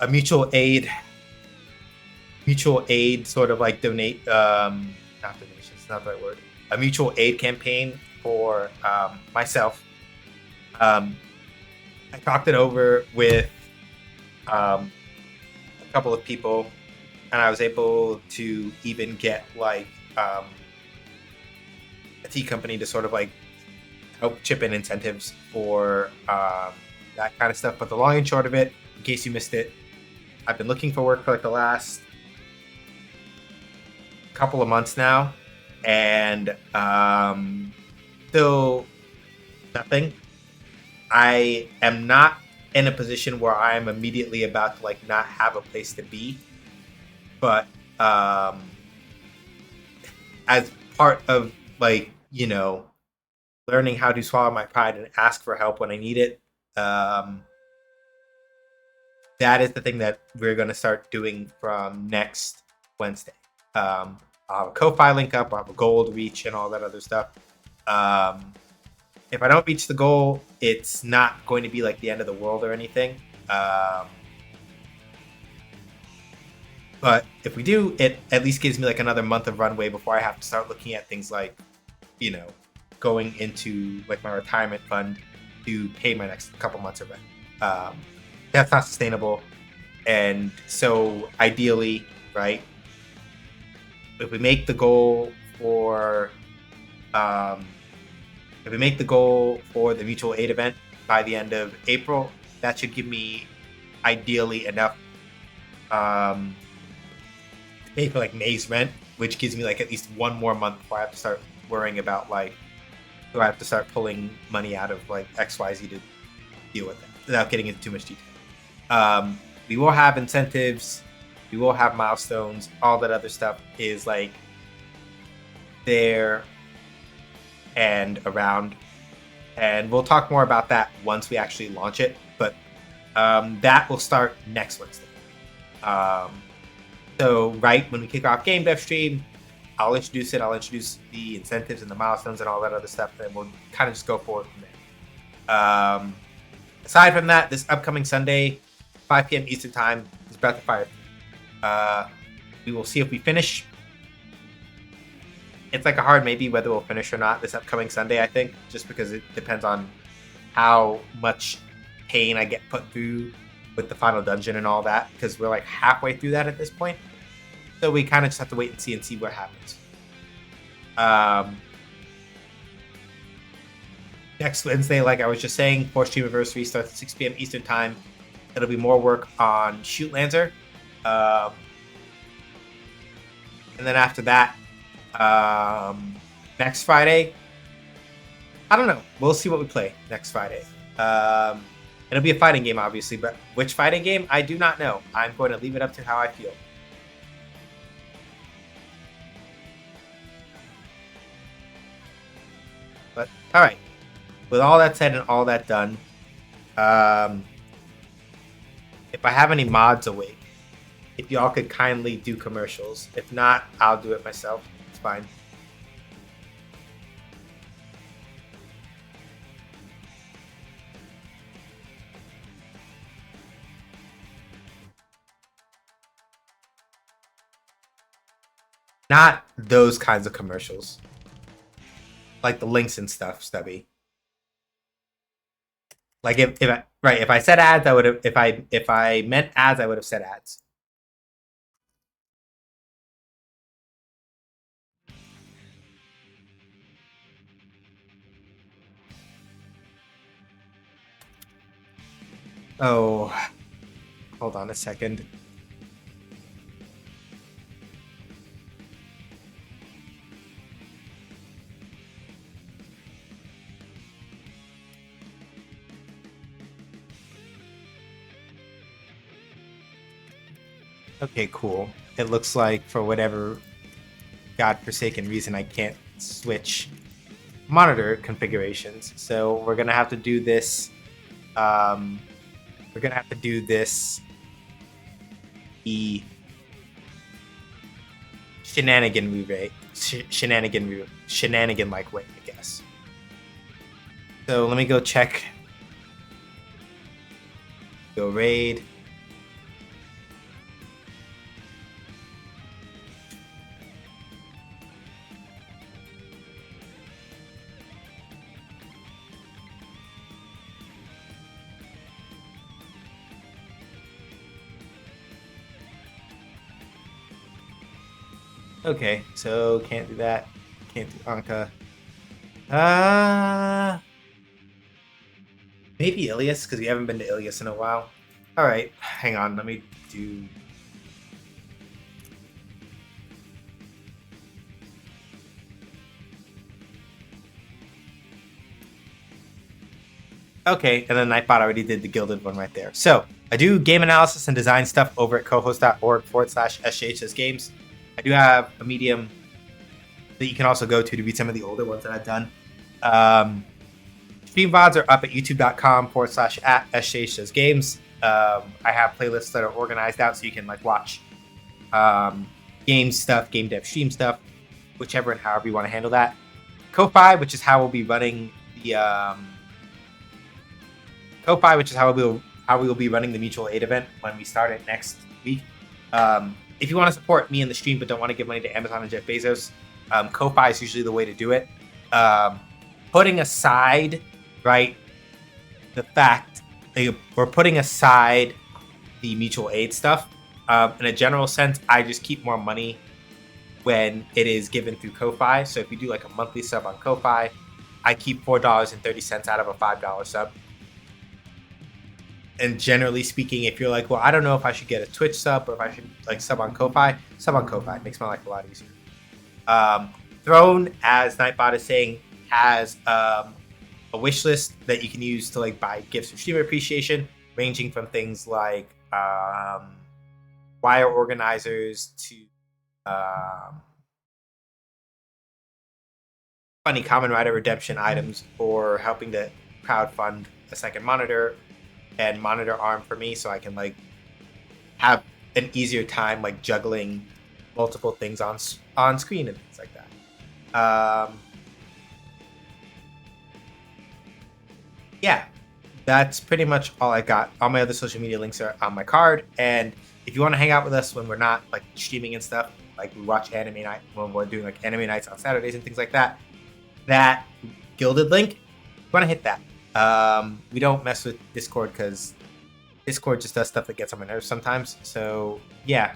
mutual aid sort of like donate, not donations, not the right word, a mutual aid campaign for myself. I talked it over with a couple of people, and I was able to even get like a tea company to sort of like help chip in incentives for that kind of stuff. But the long and short of it, in case you missed it, I've been looking for work for like the last couple of months now, and still nothing. I am not in a position where I am immediately about to like not have a place to be, but as part of like, you know, learning how to swallow my pride and ask for help when I need it, that is the thing that we're going to start doing from next Wednesday. I'll have a Ko-Fi link up, I'll have a goal to reach and all that other stuff. If I don't reach the goal, it's not going to be like the end of the world or anything. But if we do, it at least gives me like another month of runway before I have to start looking at things like, you know, going into like my retirement fund to pay my next couple months of rent. That's not sustainable. And so ideally, right, if we make the goal for the mutual aid event by the end of April, that should give me ideally enough to pay for like May's rent, which gives me like at least one more month before I have to start worrying about like, do I have to start pulling money out of like XYZ to deal with it without getting into too much detail. We will have incentives, we will have milestones, all that other stuff is like there and around, and we'll talk more about that once we actually launch it, but that will start next Wednesday. So right when we kick off game dev stream, I'll introduce it, I'll introduce the incentives and the milestones and all that other stuff, and we'll kind of just go forward from there. Aside from that, this upcoming Sunday, 5 p.m. Eastern Time, is Breath of Fire. We will see if we finish. It's like a hard maybe whether we'll finish or not this upcoming Sunday, I think, just because it depends on how much pain I get put through with the final dungeon and all that, because we're like halfway through that at this point. So we kind of just have to wait and see what happens. Next Wednesday, like I was just saying, 4th Streamiversary starts at 6 p.m. Eastern Time. It'll be more work on Shoot Lancer. And then after that, next Friday, I don't know. We'll see what we play next Friday. It'll be a fighting game, obviously, but which fighting game, I do not know. I'm going to leave it up to how I feel. But, alright. With all that said and all that done, if I have any mods awake, if y'all could kindly do commercials. If not, I'll do it myself. It's fine. Not those kinds of commercials. Like the links and stuff, Stubby. Like if I said ads, I would have, if I meant ads, I would have said ads. Oh, hold on a second. Okay, cool. It looks like for whatever godforsaken reason I can't switch monitor configurations. So we're gonna have to do this. We're gonna have to do this the shenanigan way, shenanigan like way, I guess. So let me go check. Go raid. Okay, so can't do that. Can't do Anka. Maybe Ilias, because we haven't been to Ilias in a while. Alright, hang on, let me do... Okay, and then Nightbot already did the Gilded one right there. So, I do game analysis and design stuff over at cohost.org/SJHSgames. I do have a Medium that you can also go to read some of the older ones that I've done. Stream VODs are up at youtube.com/@SJHSgames. I have playlists that are organized out so you can like watch game stuff, game dev stream stuff, whichever and however you want to handle that. Ko-Fi, which is how we'll be running the Ko-Fi, which is how we will be running the mutual aid event when we start it next week. If you want to support me in the stream but don't want to give money to Amazon and Jeff Bezos, Ko-Fi is usually the way to do it. Putting aside, right, the fact that we're putting aside the mutual aid stuff, in a general sense, I just keep more money when it is given through Ko-Fi. So if you do like a monthly sub on Ko-Fi, I keep $4.30 out of a $5 sub. And generally speaking, if you're like, well, I don't know if I should get a Twitch sub or if I should like sub on Ko-Fi. It makes my life a lot easier. Throne, as Nightbot is saying, has a wish list that you can use to like buy gifts for streamer appreciation, ranging from things like wire organizers to funny Common Rider redemption items, or helping to crowdfund a second monitor and monitor arm for me, so I can like have an easier time like juggling multiple things on screen and things like that. Yeah, that's pretty much all I got. All my other social media links are on my card, and if you want to hang out with us when we're not like streaming and stuff, like we watch anime night when we're doing like anime nights on Saturdays and things like that, that Gilded link, you want to hit that. We don't mess with Discord because Discord just does stuff that gets on my nerves sometimes. So yeah.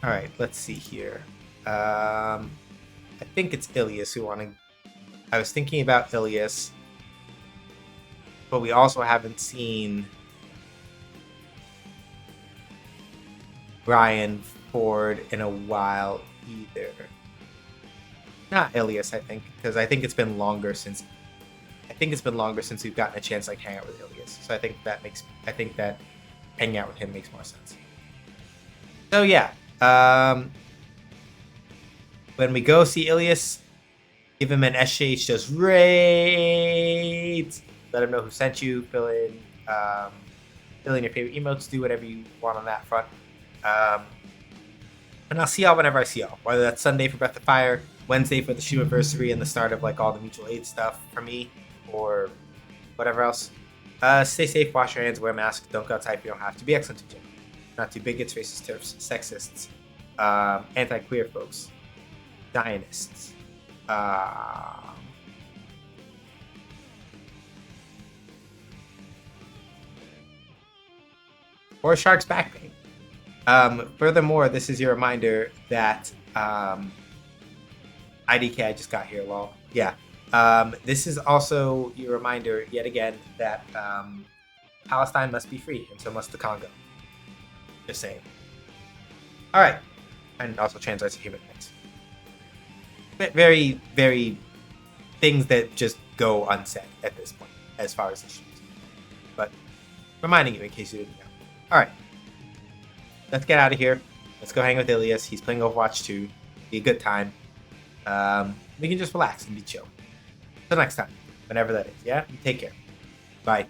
All right, let's see here. I think it's Ilias who wanted. I was thinking about Ilias, but we also haven't seen Brian Ford in a while either. Not Ilias, I think, because I think it's been longer since we've gotten a chance to like hang out with Ilias. So I think that hanging out with him makes more sense. So yeah, when we go see Ilias, give him an SJH just rate. Let him know who sent you. Fill in your favorite emotes. Do whatever you want on that front. And I'll see y'all whenever I see y'all. Whether that's Sunday for Breath of Fire, Wednesday for the Streamiversary and the start of like all the mutual aid stuff for me, or whatever else. Stay safe, wash your hands, wear a mask, don't go outside if you don't have to. Be excellent to gym. Not too bigots, racist, turfs, sexists, anti-queer folks, Zionists, or sharks back pain. Furthermore, this is your reminder that IDK, I just got here, lol. Yeah. This is also your reminder, yet again, that Palestine must be free, and so must the Congo. Just saying. All right, and also translates to human rights. Very, very things that just go unsaid at this point, as far as issues. But reminding you in case you didn't know. All right, let's get out of here. Let's go hang with Ilias. He's playing Overwatch 2. Be a good time. We can just relax and be chill. Until next time, whenever that is. Yeah, you take care. Bye.